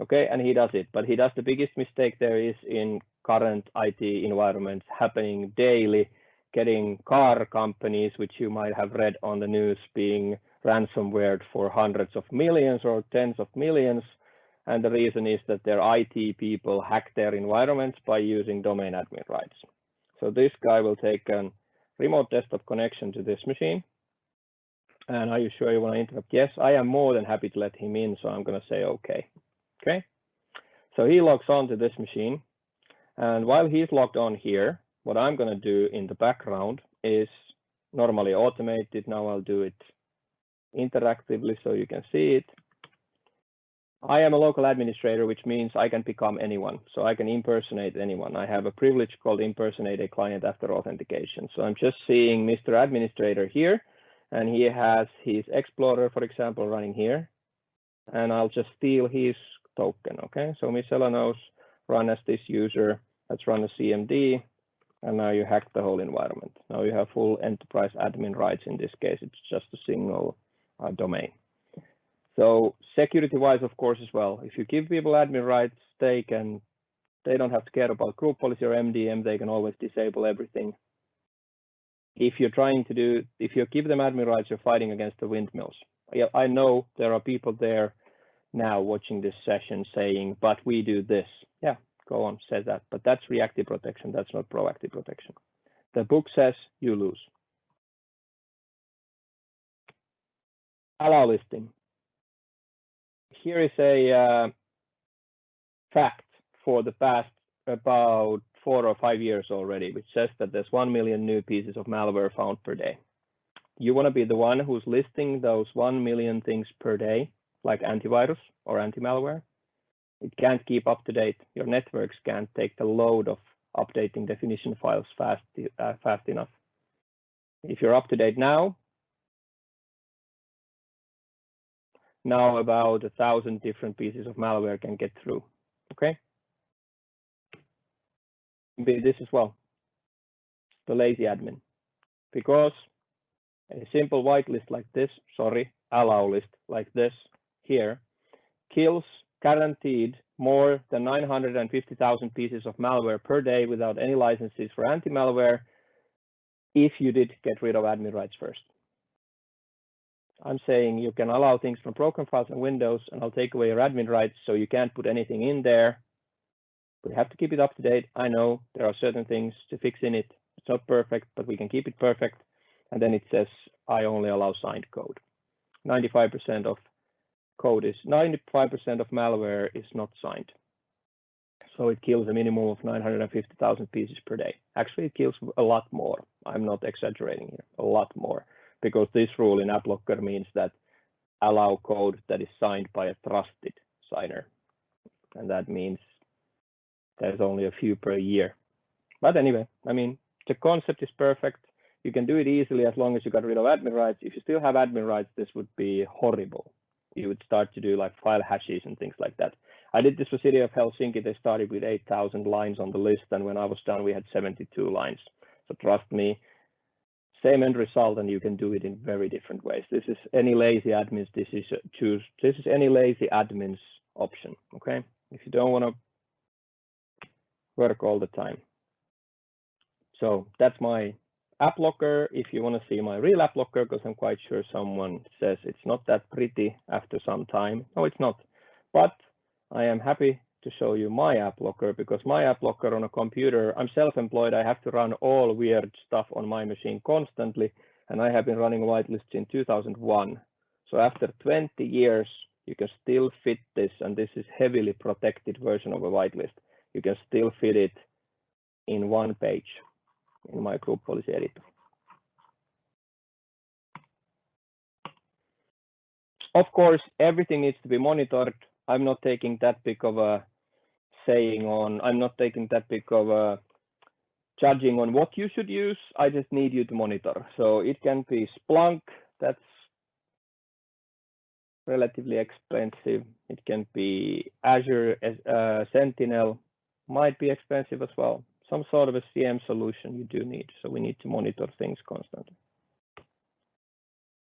B: Okay, and he does it, but he does the biggest mistake there is in current IT environments happening daily, getting car companies, which you might have read on the news, being ransomware for hundreds of millions or tens of millions. And the reason is that their IT people hack their environments by using domain admin rights. So this guy will take a remote desktop connection to this machine. And are you sure you want to interrupt? Yes, I am more than happy to let him in, so I'm going to say okay. Okay. So he logs on to this machine. And while he's logged on here, what I'm going to do in the background is normally automated. Now I'll do it interactively so you can see it. I am a local administrator, which means I can become anyone. So I can impersonate anyone. I have a privilege called impersonate a client after authentication. So I'm just seeing Mr. Administrator here, and he has his Explorer, for example, running here. And I'll just steal his token. Okay, so Michela knows run as this user. Let's run a CMD. And now you hack the whole environment. Now you have full enterprise admin rights. In this case, it's just a single domain. So security-wise, of course, as well. If you give people admin rights, they don't have to care about group policy or MDM. They can always disable everything. If you give them admin rights, you're fighting against the windmills. Yeah, I know there are people there now watching this session saying, but we do this. Yeah, go on, say that. But that's reactive protection. That's not proactive protection. The book says you lose. Allow listing. Here is a fact for the past about 4 or 5 years already, which says that there's 1 million new pieces of malware found per day. You want to be the one who's listing those 1 million things per day, like antivirus or anti-malware. It can't keep up to date. Your networks can't take the load of updating definition files fast enough. If you're up to date now about 1,000 different pieces of malware can get through. Okay. Be this as well, the lazy admin, because a simple whitelist like this, allow list like this here, kills guaranteed more than 950,000 pieces of malware per day without any licenses for anti-malware if you did get rid of admin rights first. I'm saying you can allow things from program files and Windows, and I'll take away your admin rights so you can't put anything in there. We have to keep it up to date. I know there are certain things to fix in it. It's not perfect, but we can keep it perfect. And then it says, I only allow signed code. 95% of malware is not signed. So it kills a minimum of 950,000 pieces per day. Actually, it kills a lot more. I'm not exaggerating here, a lot more, because this rule in AppLocker means that allow code that is signed by a trusted signer. And that means there's only a few per year. But anyway, I mean, the concept is perfect. You can do it easily as long as you got rid of admin rights. If you still have admin rights, this would be horrible. You would start to do like file hashes and things like that. I did this for City of Helsinki. They started with 8,000 lines on the list, and when I was done, we had 72 lines. So trust me, same end result, and you can do it in very different ways. This is any lazy admin's decision. This is any lazy admin's option. Okay, if you don't want to work all the time. So that's my AppLocker. If you want to see my real AppLocker, because I'm quite sure someone says it's not that pretty after some time. No, it's not. But I am happy to show you my AppLocker, because my AppLocker on a computer, I'm self-employed. I have to run all weird stuff on my machine constantly. And I have been running whitelists in 2001. So after 20 years, you can still fit this. And this is heavily protected version of a whitelist. You can still fit it in one page in my group policy editor. Of course, everything needs to be monitored. I'm not taking that big of a saying on, I'm not taking that big of a judging on what you should use. I just need you to monitor. So it can be Splunk, that's relatively expensive. It can be Azure Sentinel, might be expensive as well. Some sort of a CM solution you do need. So we need to monitor things constantly.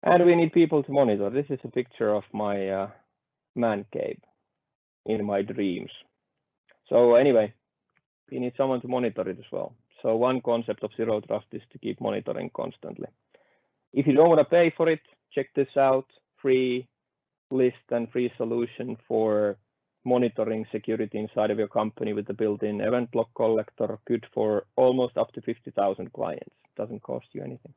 B: And we need people to monitor. This is a picture of my man cave in my dreams. So anyway, we need someone to monitor it as well. So one concept of zero trust is to keep monitoring constantly. If you don't want to pay for it, check this out. Free list and free solution for monitoring security inside of your company with the built-in event log collector, good for almost up to 50,000 clients. Doesn't cost you anything.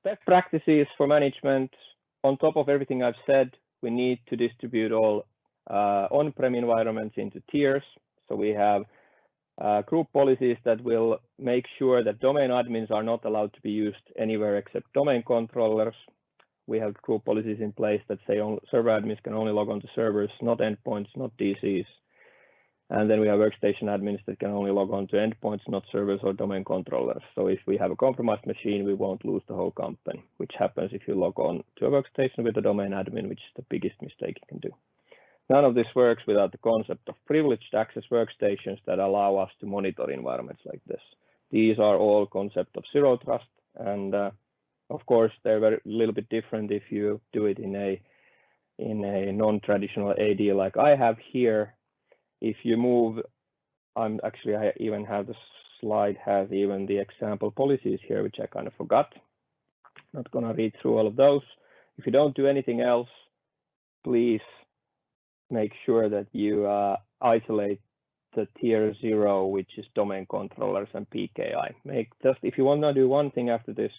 B: best practices for management. On top of everything I've said, we need to distribute all on-prem environments into tiers. So we have group policies that will make sure that domain admins are not allowed to be used anywhere except domain controllers. We have group policies in place that say server admins can only log on to servers, not endpoints, not DCs. And then we have workstation admins that can only log on to endpoints, not servers or domain controllers. So if we have a compromised machine, we won't lose the whole company, which happens if you log on to a workstation with a domain admin, which is the biggest mistake you can do. None of this works without the concept of privileged access workstations that allow us to monitor environments like this. These are all concept of zero trust, and of course they're a little bit different if you do it in a non-traditional AD like I have here. If you move, I even have the slide has even the example policies here, which I kind of forgot. Not gonna read through all of those. If you don't do anything else, please make sure that you isolate the tier 0, which is domain controllers and PKI. If you want to do one thing after this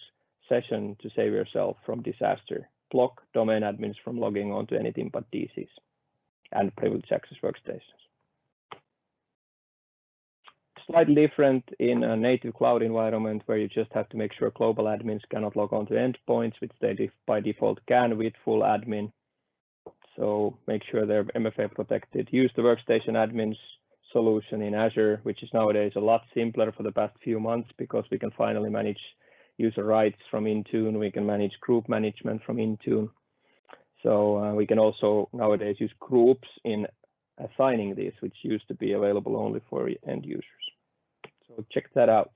B: session to save yourself from disaster, block domain admins from logging on to anything but DCs and privileged access workstations. Slightly different in a native cloud environment where you just have to make sure global admins cannot log on to endpoints, which they by default can with full admin. So make sure they're MFA protected. Use the workstation admins solution in Azure, which is nowadays a lot simpler for the past few months because we can finally manage user rights from Intune. We can manage group management from Intune. So we can also nowadays use groups in assigning these, which used to be available only for end users. So check that out.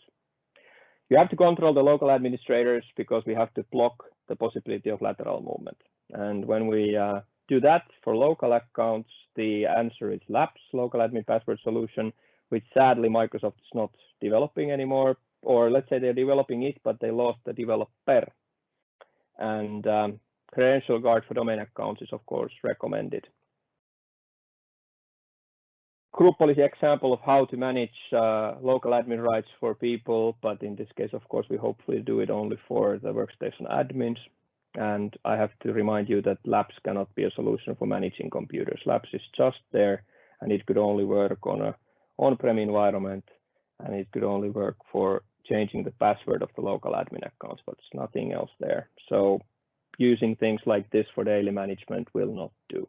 B: You have to control the local administrators because we have to block the possibility of lateral movement. And when we do that for local accounts, the answer is LAPS, local admin password solution, which sadly Microsoft is not developing anymore, or let's say they're developing it, but they lost the developer. And credential guard for domain accounts is of course recommended. Group policy example of how to manage local admin rights for people, but in this case, of course, we hopefully do it only for the workstation admins. And I have to remind you that LAPS cannot be a solution for managing computers. LAPS is just there, and it could only work on an on-prem environment, and it could only work for changing the password of the local admin accounts, but there's nothing else there. So using things like this for daily management will not do.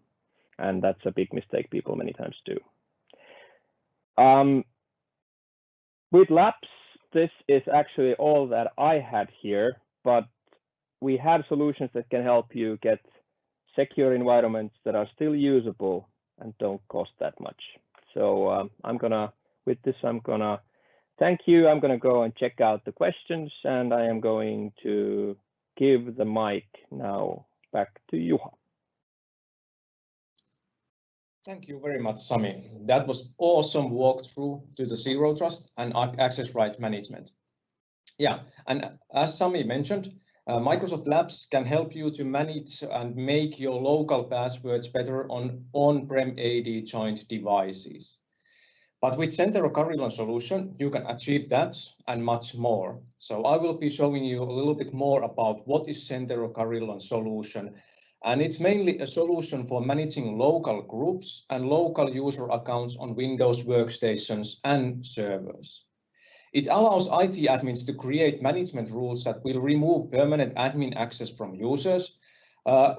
B: And that's a big mistake people many times do. With LAPS, this is actually all that I had here, but we have solutions that can help you get secure environments that are still usable and don't cost that much. So with this, I'm gonna thank you. I'm gonna go and check out the questions, and I am going to give the mic now back to Juha.
A: Thank you very much, Sami. That was awesome walkthrough to the zero trust and access right management. Yeah, and as Sami mentioned, Microsoft LAPS can help you to manage and make your local passwords better on on-prem AD joint devices. But with Centero Carillon solution, you can achieve that and much more. So I will be showing you a little bit more about what is Centero Carillon solution. And it's mainly a solution for managing local groups and local user accounts on Windows workstations and servers. It allows IT admins to create management rules that will remove permanent admin access from users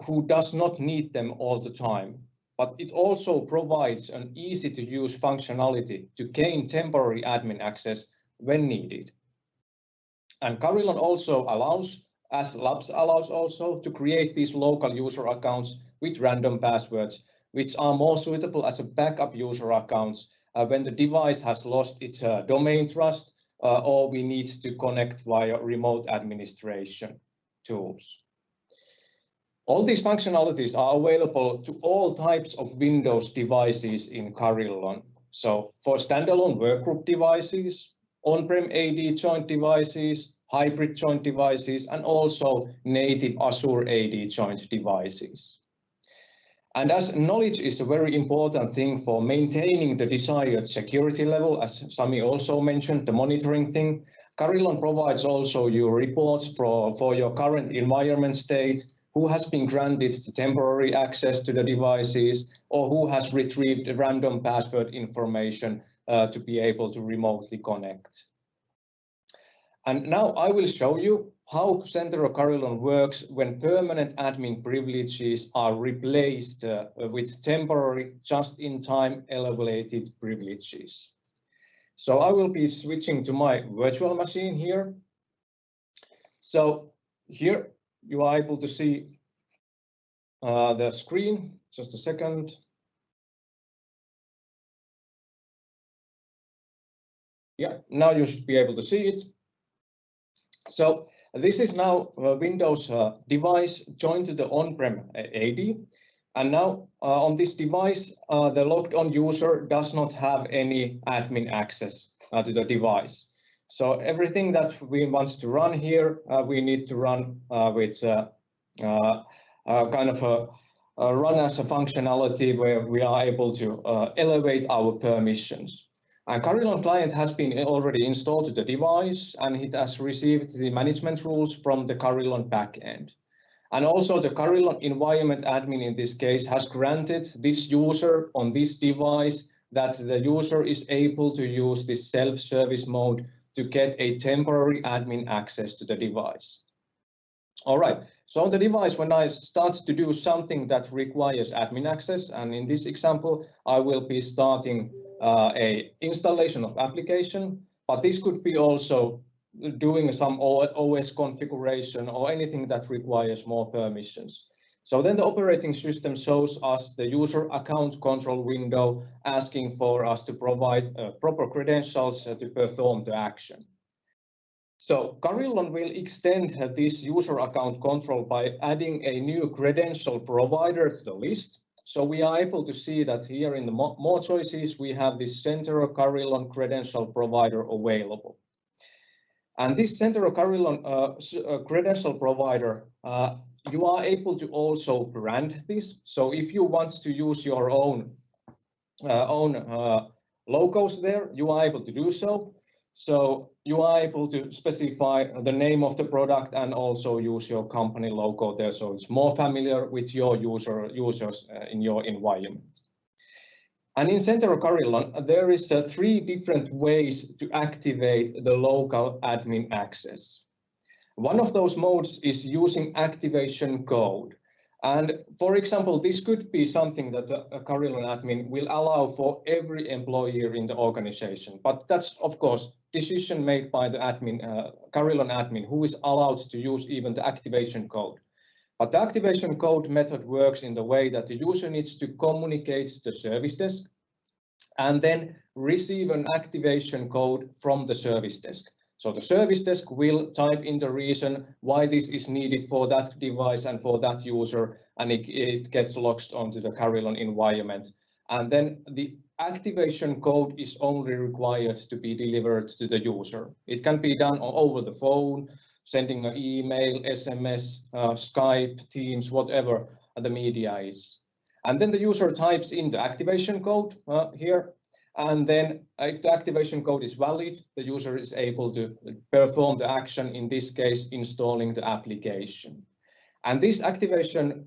A: who does not need them all the time. But it also provides an easy-to-use functionality to gain temporary admin access when needed. And Carillon also allows, as LAPS allows also, to create these local user accounts with random passwords, which are more suitable as a backup user accounts when the device has lost its domain trust or we need to connect via remote administration tools. All these functionalities are available to all types of Windows devices in Carillon. So for standalone workgroup devices, on-prem AD joint devices, hybrid joint devices, and also native Azure AD joint devices. And as knowledge is a very important thing for maintaining the desired security level, as Sami also mentioned, the monitoring thing, Carillon provides also you reports for your current environment state, who has been granted the temporary access to the devices, or who has retrieved random password information to be able to remotely connect. And now I will show you how Centero Carillon works when permanent admin privileges are replaced with temporary just-in-time elevated privileges. So I will be switching to my virtual machine here. So here you are able to see the screen. Just a second. Yeah, now you should be able to see it. So this is now a Windows device joined to the on-prem AD. And now on this device, the logged on user does not have any admin access to the device. So everything that we want to run here, we need to run with kind of a run as a functionality where we are able to elevate our permissions. And Carillon client has been already installed to the device, and it has received the management rules from the Carillon backend. And also the Carillon environment admin in this case has granted this user on this device that the user is able to use this self-service mode to get a temporary admin access to the device. All right, so on the device, when I start to do something that requires admin access, and in this example, I will be starting a installation of application, but this could be also doing some OS configuration or anything that requires more permissions. So then the operating system shows us the user account control window asking for us to provide proper credentials to perform the action. So Carillon will extend this user account control by adding a new credential provider to the list. So we are able to see that here in the more choices, we have this Centero Carillon credential provider available. And this Centero Carillon credential provider, you are able to also brand this. So if you want to use your own logos there, you are able to do so. So you are able to specify the name of the product and also use your company logo there, so it's more familiar with your users in your environment. And in Centero Carillon, there is 3 different ways to activate the local admin access. One of those modes is using activation code. And for example, this could be something that a Carillon admin will allow for every employee in the organization. But that's, of course, decision made by the admin, Carillon admin, who is allowed to use even the activation code. But the activation code method works in the way that the user needs to communicate to the service desk and then receive an activation code from the service desk. So the service desk will type in the reason why this is needed for that device and for that user, and it gets logged onto the Carillon environment. And then the activation code is only required to be delivered to the user. It can be done over the phone, sending an email, SMS, Skype, Teams, whatever the media is. And then the user types in the activation code here. And then if the activation code is valid, the user is able to perform the action, in this case, installing the application. And this activation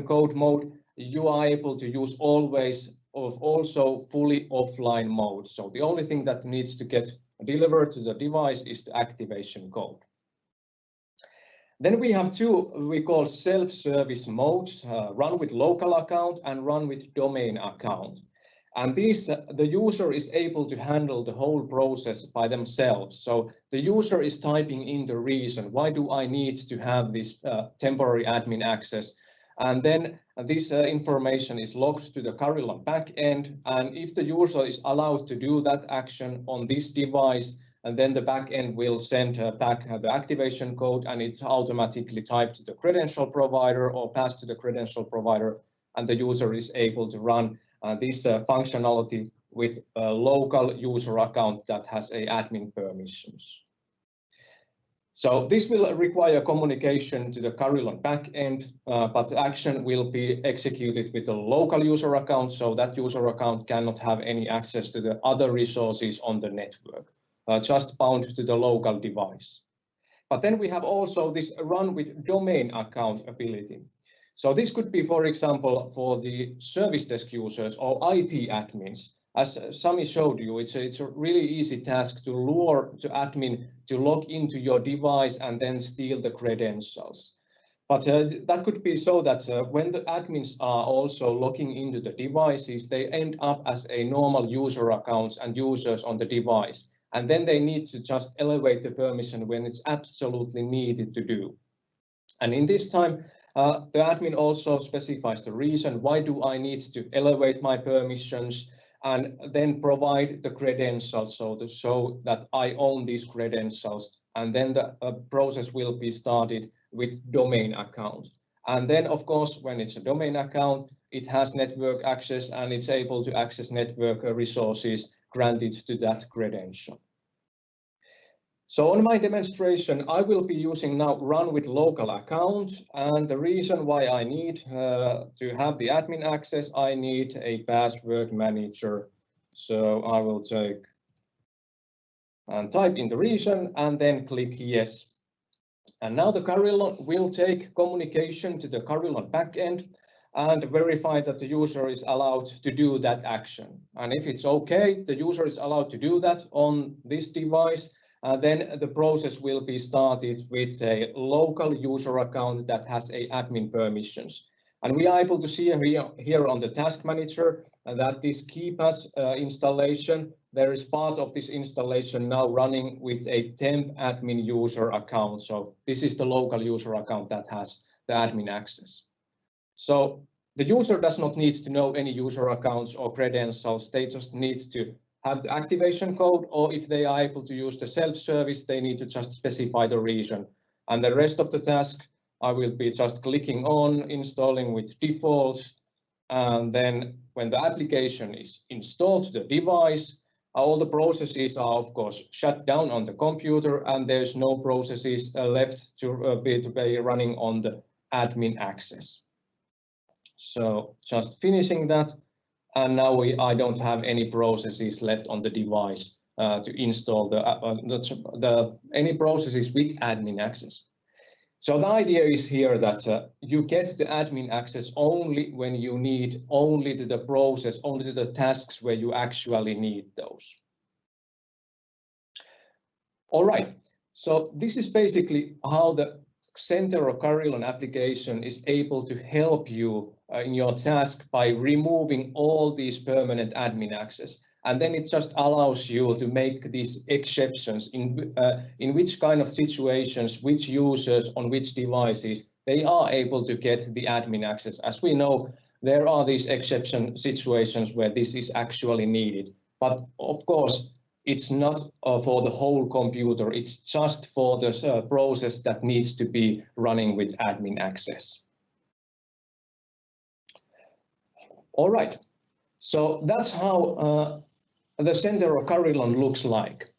A: code mode, you are able to use always of also fully offline mode. So the only thing that needs to get delivered to the device is the activation code. Then we have 2 we call self-service modes, run with local account and run with domain account. And these, the user is able to handle the whole process by themselves. So the user is typing in the reason, why do I need to have this temporary admin access? And then this information is logged to the Carillon backend. And if the user is allowed to do that action on this device, and then the backend will send back the activation code, and it's automatically typed to the credential provider or passed to the credential provider, and the user is able to run this functionality with a local user account that has a admin permissions. So this will require communication to the Carillon backend, but the action will be executed with a local user account, so that user account cannot have any access to the other resources on the network. just bound to the local device. But then we have also this run with domain account ability. So this could be, for example, for the service desk users or IT admins. As Sami showed you, it's a really easy task to lure the admin to log into your device and then steal the credentials. But that could be so that when the admins are also logging into the devices, they end up as a normal user accounts and users on the device. And then they need to just elevate the permission when it's absolutely needed to do. And in this time, the admin also specifies the reason, why do I need to elevate my permissions, and then provide the credentials so to show that I own these credentials. And then the process will be started with domain account. And then, of course, when it's a domain account, it has network access and it's able to access network resources granted to that credential. So on my demonstration, I will be using now run with local account, and the reason why I need to have the admin access, I need a password manager. So I will take and type in the reason and then click yes. And now the Carillon will take communication to the Carillon backend and verify that the user is allowed to do that action. And if it's okay, the user is allowed to do that on this device, then the process will be started with a local user account that has a admin permissions. And we are able to see here on the task manager that this KeyPass installation, there is part of this installation now running with a temp admin user account. So this is the local user account that has the admin access. So the user does not need to know any user accounts or credentials. They just need to have the activation code, or if they are able to use the self-service, they need to just specify the reason. And the rest of the task, I will be just clicking on installing with defaults. And then when the application is installed to the device, all the processes are, of course, shut down on the computer, and there's no processes left to be running on the admin access. So just finishing that, and now I don't have any processes left on the device to install any processes with admin access. So the idea is here that you get the admin access only when you need, only to the process, only to the tasks where you actually need those. All right, so this is basically how the Centero Carillon application is able to help you in your task by removing all these permanent admin access. And then it just allows you to make these exceptions in which kind of situations, which users on which devices, they are able to get the admin access. As we know, there are these exception situations where this is actually needed. But of course, it's not for the whole computer, it's just for the process that needs to be running with admin access. All right, so that's how the Centero Carillon looks like.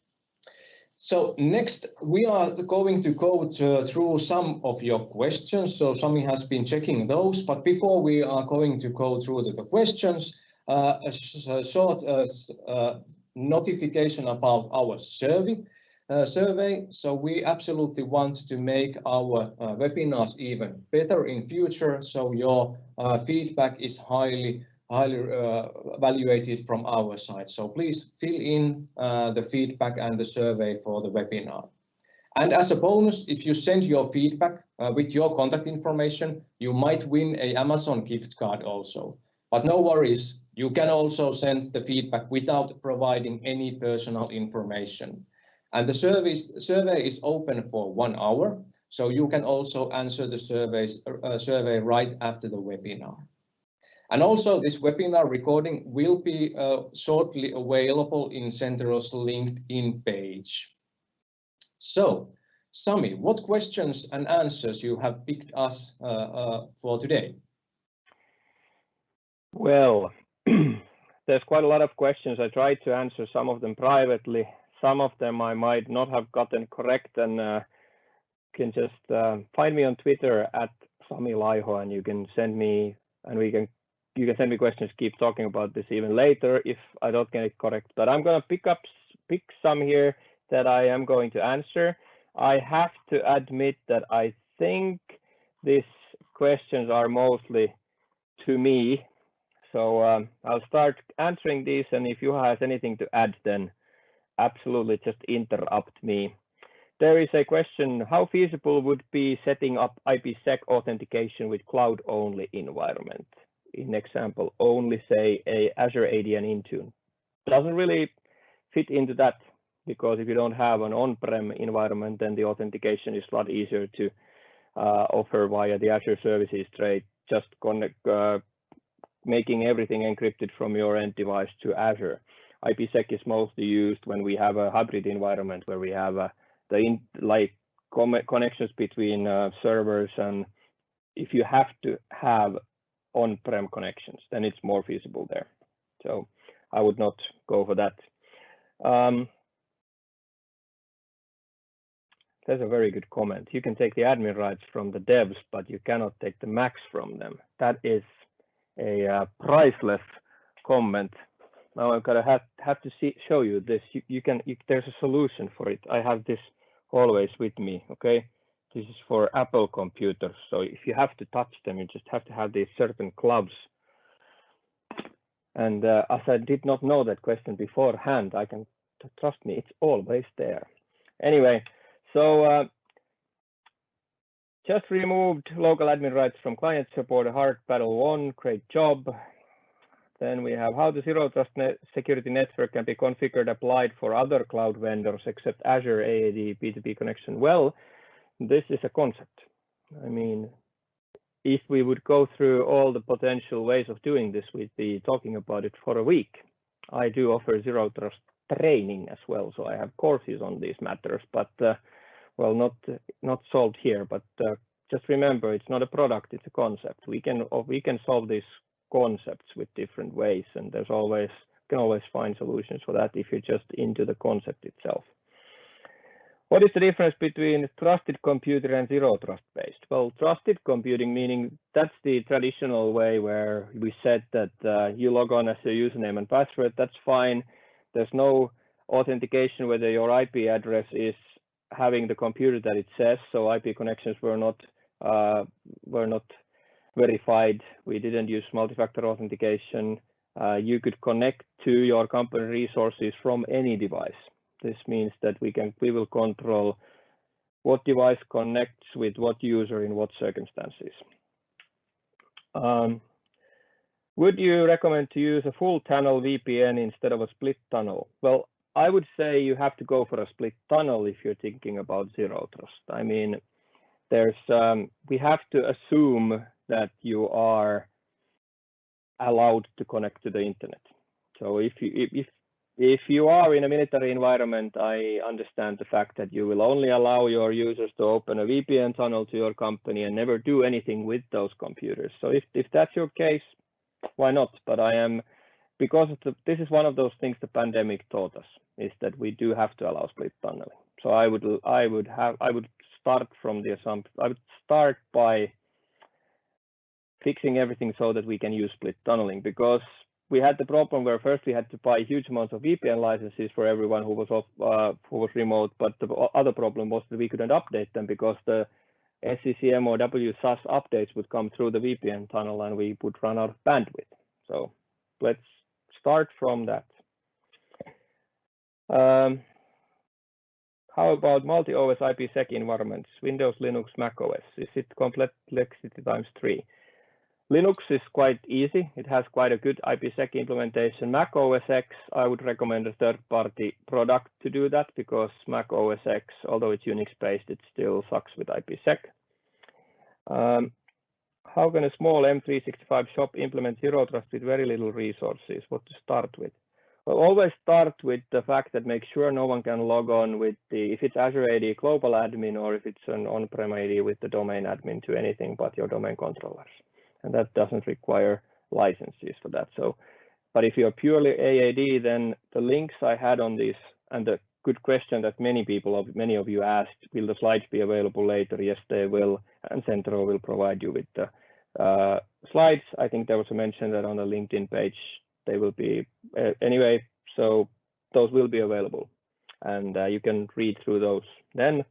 A: So next, we are going to go through some of your questions. So Sami has been checking those, but before we are going to go through the questions, a short notification about our survey. So we absolutely want to make our webinars even better in future. So your feedback is highly evaluated from our side. So please fill in the feedback and the survey for the webinar. And as a bonus, if you send your feedback with your contact information, you might win an Amazon gift card also. But no worries, you can also send the feedback without providing any personal information. And the survey is open for 1 hour, so you can also answer the survey right after the webinar. And also this webinar recording will be shortly available in Centero's LinkedIn page. So, Sami, what questions and answers you have picked us for today?
B: Well, there's quite a lot of questions. I tried to answer some of them privately. Some of them I might not have gotten correct, and can just find me on Twitter at Sami Laiho, and you can send me, and you can send me questions. Keep talking about this even later if I don't get it correct. But I'm gonna pick some here that I am going to answer. I have to admit that I think these questions are mostly to me. So I'll start answering these, and if you have anything to add, then absolutely just interrupt me. There is a question, how feasible would be setting up IPsec authentication with cloud-only environment? In example, only say a Azure AD and Intune. Doesn't really fit into that, because if you don't have an on-prem environment, then the authentication is a lot easier to offer via the Azure services tray, just connect, making everything encrypted from your end device to Azure. IPsec is mostly used when we have a hybrid environment where we have connections between servers, and if you have to have on-prem connections, then it's more feasible there. So I would not go for that. There's a very good comment. You can take the admin rights from the devs, but you cannot take the max from them. That is a priceless comment. Now I'm gonna have to show you this. There's a solution for it. I have this always with me. Okay, this is for Apple computers. So if you have to touch them, you just have to have these certain gloves. And as I did not know that question beforehand, I can trust me, it's always there. Anyway, so just removed local admin rights from client support, a hard battle won, great job. Then we have how the Zero Trust security network can be configured, applied for other cloud vendors except Azure AAD P2P connection. Well, this is a concept. I mean, if we would go through all the potential ways of doing this, we'd be talking about it for a week. I do offer Zero Trust training as well, so I have courses on these matters, but well, not solved here. But just remember, it's not a product; it's a concept. We can solve these concepts with different ways, and there's always can always find solutions for that if you're just into the concept itself. What is the difference between trusted computer and zero trust based? Well, trusted computing, meaning that's the traditional way where we said that you log on as your username and password. That's fine. There's no authentication whether your IP address is having the computer that it says. So IP connections were not verified. We didn't use multi-factor authentication. You could connect to your company resources from any device. This means that we will control what device connects with what user in what circumstances. Would you recommend to use a full tunnel VPN instead of a split tunnel? Well, I would say you have to go for a split tunnel if you're thinking about zero trust. I mean, we have to assume that you are allowed to connect to the internet. So if you are in a military environment, I understand the fact that you will only allow your users to open a VPN tunnel to your company and never do anything with those computers. So if that's your case, why not? But because this is one of those things the pandemic taught us, is that we do have to allow split tunneling. So I would start from the assumption. I would start by fixing everything so that we can use split tunneling, because we had the problem where first we had to buy huge amounts of VPN licenses for everyone who was remote, but the other problem was that we couldn't update them because the SCCM or WSUS updates would come through the VPN tunnel and we would run out of bandwidth. So let's start from that. How about multi-OS IPsec environments, Windows, Linux, Mac OS? Is it complexity times 3? Linux is quite easy. It has quite a good IPsec implementation. Mac OS X, I would recommend a third-party product to do that, because Mac OS X, although it's Unix-based, it still sucks with IPsec. How can a small M365 shop implement Zero Trust with very little resources? What to start with? Well, always start with the fact that make sure no one can log on with if it's Azure AD global admin, or if it's an on-prem AD with the domain admin to anything but your domain controllers. And that doesn't require licenses for that. So, but if you're purely AAD, then the links I had on this, and the good question that many of you asked, will the slides be available later? Yes, they will, and Centero will provide you with the slides. I think there was a mention that on the LinkedIn page they will be anyway, so those will be available. and you can read through those. Then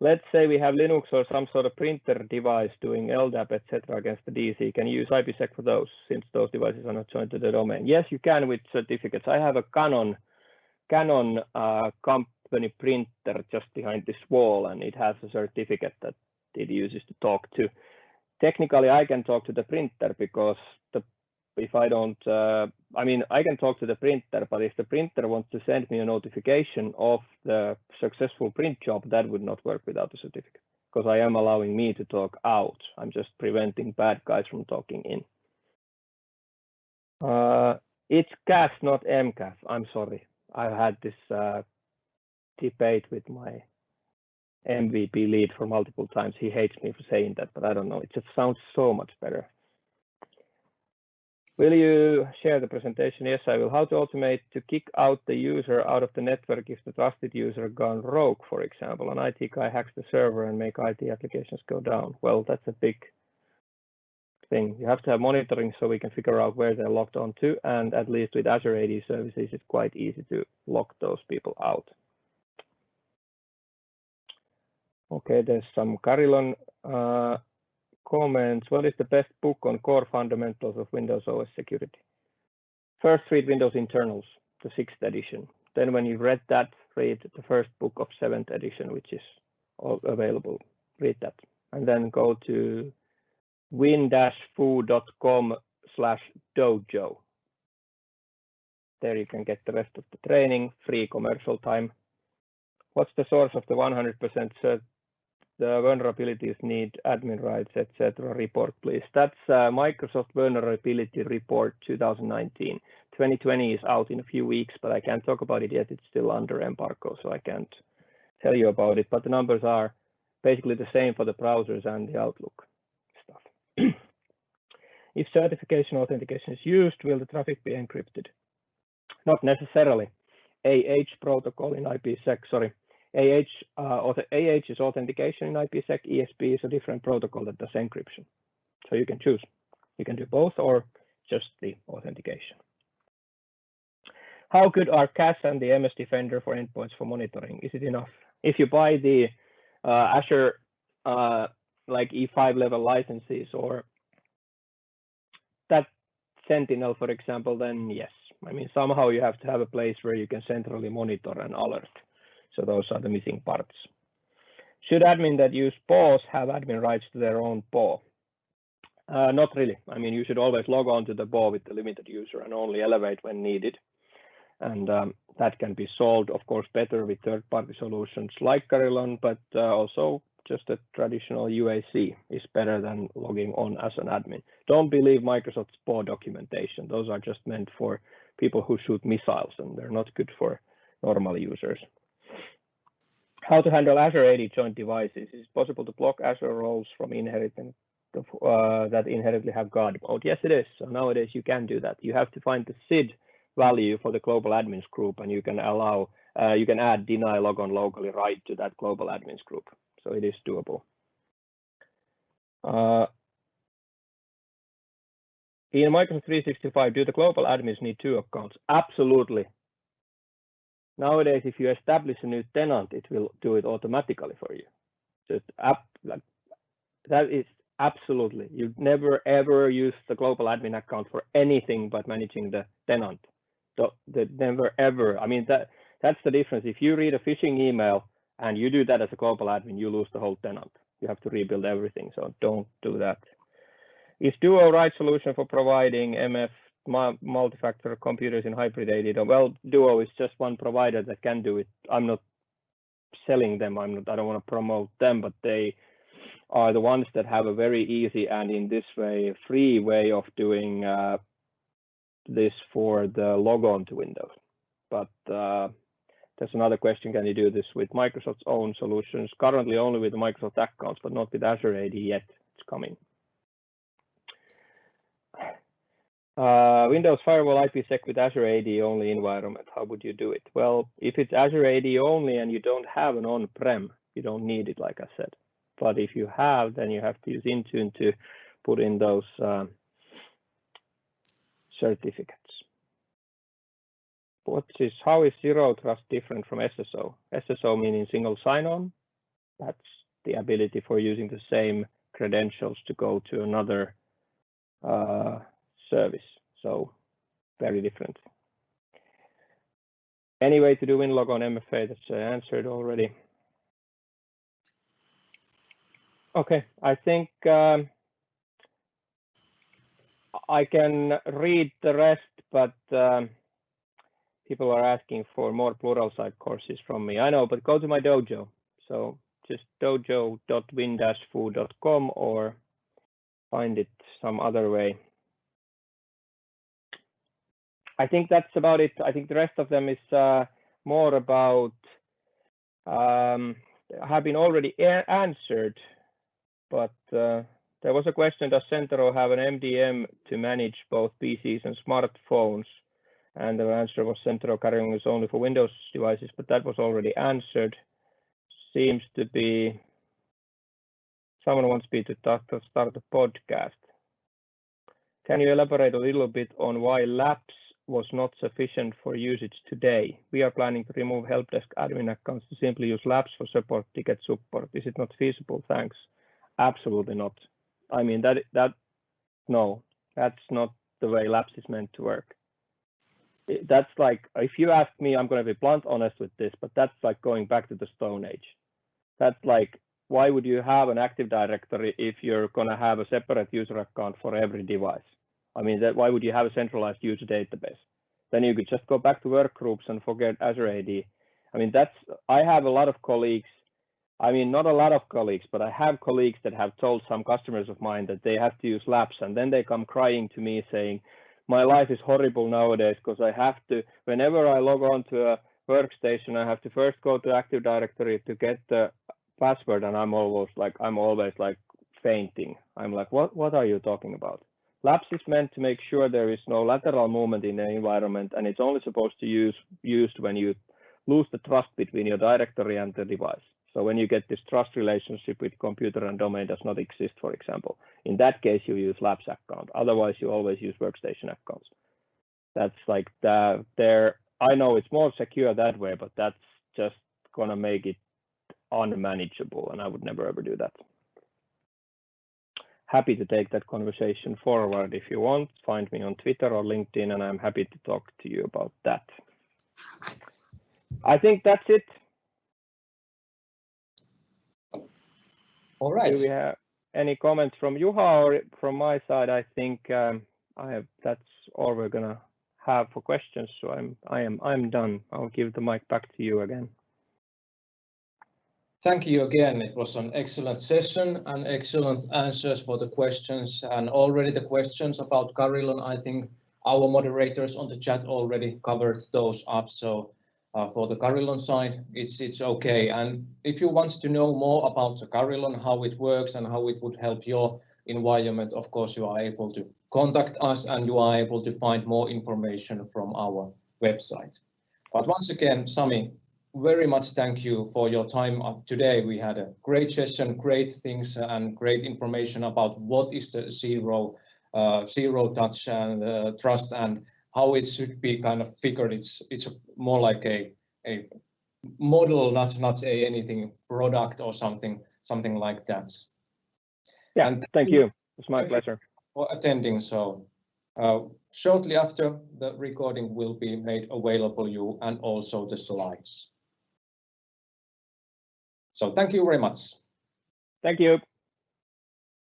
B: let's say we have Linux or some sort of printer device doing LDAP, etc. against the DC. Can you use IPsec for those, since those devices are not joined to the domain? Yes, you can with certificates. I have a Canon company printer just behind this wall, and it has a certificate that it uses to talk to. Technically, I can talk to the printer because if I don't, I mean, I can talk to the printer, but if the printer wants to send me a notification of the successful print job, that would not work without the certificate, because I am allowing me to talk out. I'm just preventing bad guys from talking in. It's CAS, not MCAS. I'm sorry. I've had this debate with my MVP lead for multiple times. He hates me for saying that, but I don't know. It just sounds so much better. Will you share the presentation? Yes, I will. How to automate to kick out the user out of the network if the trusted user gone rogue, for example. An IT guy hacks the server and make IT applications go down. Well, that's a big thing. You have to have monitoring so we can figure out where they're logged on to, and at least with Azure AD services, it's quite easy to lock those people out. Okay, there's some Carillon comments. What is the best book on core fundamentals of Windows OS security? First, read Windows Internals, the 6th edition. Then when you've read that, read the first book of 7th edition, which is all available. Read that. And then go to win-foo.com/dojo. There you can get the rest of the training, free commercial time. What's the source of the 100% cert? The vulnerabilities need admin rights, etc. report, please. That's Microsoft Vulnerability Report 2019. 2020 is out in a few weeks, but I can't talk about it yet. It's still under embargo, so I can't tell you about it. But the numbers are basically the same for the browsers and the Outlook stuff. If certification authentication is used, will the traffic be encrypted? Not necessarily. AH protocol in IPsec, sorry. AH is authentication in IPsec, ESP is a different protocol that does encryption. So you can choose. You can do both or just the authentication. How good are CAS and the MS Defender for endpoints for monitoring? Is it enough? If you buy the Azure like E5 level licenses or that Sentinel, for example, then yes. I mean, somehow you have to have a place where you can centrally monitor and alert. So those are the missing parts. Should admin that use PAWs have admin rights to their own PAW? Not really. I mean, you should always log on to the PAW with the limited user and only elevate when needed. And that can be solved, of course, better with third-party solutions like Carillon, but also just a traditional UAC is better than logging on as an admin. Don't believe Microsoft's PAW documentation. Those are just meant for people who shoot missiles, and they're not good for normal users. How to handle Azure AD joint devices? Is it possible to block Azure roles from inheritance that inherently have guard mode? Yes, it is. So nowadays you can do that. You have to find the SID value for the global admins group, and you can allow, you can add deny logon locally right to that global admins group. So it is doable. In Microsoft 365, do the global admins need 2 accounts? Absolutely. Nowadays, if you establish a new tenant, it will do it automatically for you. So that is absolutely. You never ever use the global admin account for anything but managing the tenant. So never ever. I mean, that's the difference. If you read a phishing email and you do that as a global admin, you lose the whole tenant. You have to rebuild everything. So don't do that. Is Duo right solution for providing MF multi-factor computers in hybrid AD? Well, Duo is just one provider that can do it. I'm not selling them. I don't want to promote them, but they are the ones that have a very easy and in this way free way of doing this for the logon to Windows. But there's another question: can you do this with Microsoft's own solutions? Currently only with the Microsoft accounts, but not with Azure AD yet. It's coming. Windows Firewall IPsec with Azure AD only environment. How would you do it? Well, if it's Azure AD only and you don't have an on-prem, you don't need it, like I said. But if you have, then you have to use Intune to put in those certificates. how is Zero Trust different from SSO? SSO meaning single sign-on. That's the ability for using the same credentials to go to another service. So very different. Any way to do WinLog on MFA? That's answered already. Okay, I think I can read the rest, but people are asking for more Pluralsight courses from me. I know, but go to my dojo. So just dojo.win-foo.com or find it some other way. I think that's about it. I think the rest of them is more about have been already answered, but there was a question, does Centero have an MDM to manage both PCs and smartphones? And the answer was Centero Carillon is only for Windows devices, but that was already answered. Seems to be someone wants me to start a podcast. Can you elaborate a little bit on why Labs was not sufficient for usage today? We are planning to remove help desk admin accounts to simply use Labs for support, ticket support. Is it not feasible? Thanks. Absolutely not. I mean, no, that's not the way Labs is meant to work. That's like, if you ask me, I'm going to be blunt honest with this, but that's like going back to the Stone Age. That's like, why would you have an Active Directory if you're going to have a separate user account for every device? I mean, why would you have a centralized user database? Then you could just go back to workgroups and forget Azure AD. I mean, I have a lot of colleagues. I mean, not a lot of colleagues, but I have colleagues that have told some customers of mine that they have to use Labs, and then they come crying to me saying, my life is horrible nowadays because I have to, whenever I log on to a workstation, I have to first go to Active Directory to get the password, and I'm always like fainting. I'm like, what are you talking about? Labs is meant to make sure there is no lateral movement in the environment, and it's only supposed to used when you lose the trust between your directory and the device. So when you get this trust relationship with computer and domain does not exist, for example, in that case you use Labs account. Otherwise, you always use workstation accounts. That's like I know it's more secure that way, but that's just gonna make it unmanageable, and I would never ever do that. Happy to take that conversation forward if you want. Find me on Twitter or LinkedIn, and I'm happy to talk to you about that. I think that's it.
A: All right.
B: Do we have any comments from Juha or from my side? I think that's all we're gonna have for questions. So I'm done. I'll give the mic back to you again.
A: Thank you again. It was an excellent session and excellent answers for the questions. And already the questions about Carillon, I think our moderators on the chat already covered those up. So for the Carillon side, it's okay. And if you want to know more about the Carillon, how it works and how it would help your environment, of course, you are able to contact us and you are able to find more information from our website. But once again, Sami, very much thank you for your time today. We had a great session, great things and great information about what is the zero touch and trust and how it should be kind of figured. It's more like a model, not anything product or something like that.
B: Yeah, and thank you. It's my pleasure
A: for attending. So shortly after the recording will be made available you and also the slides. So thank you very much.
B: Thank you.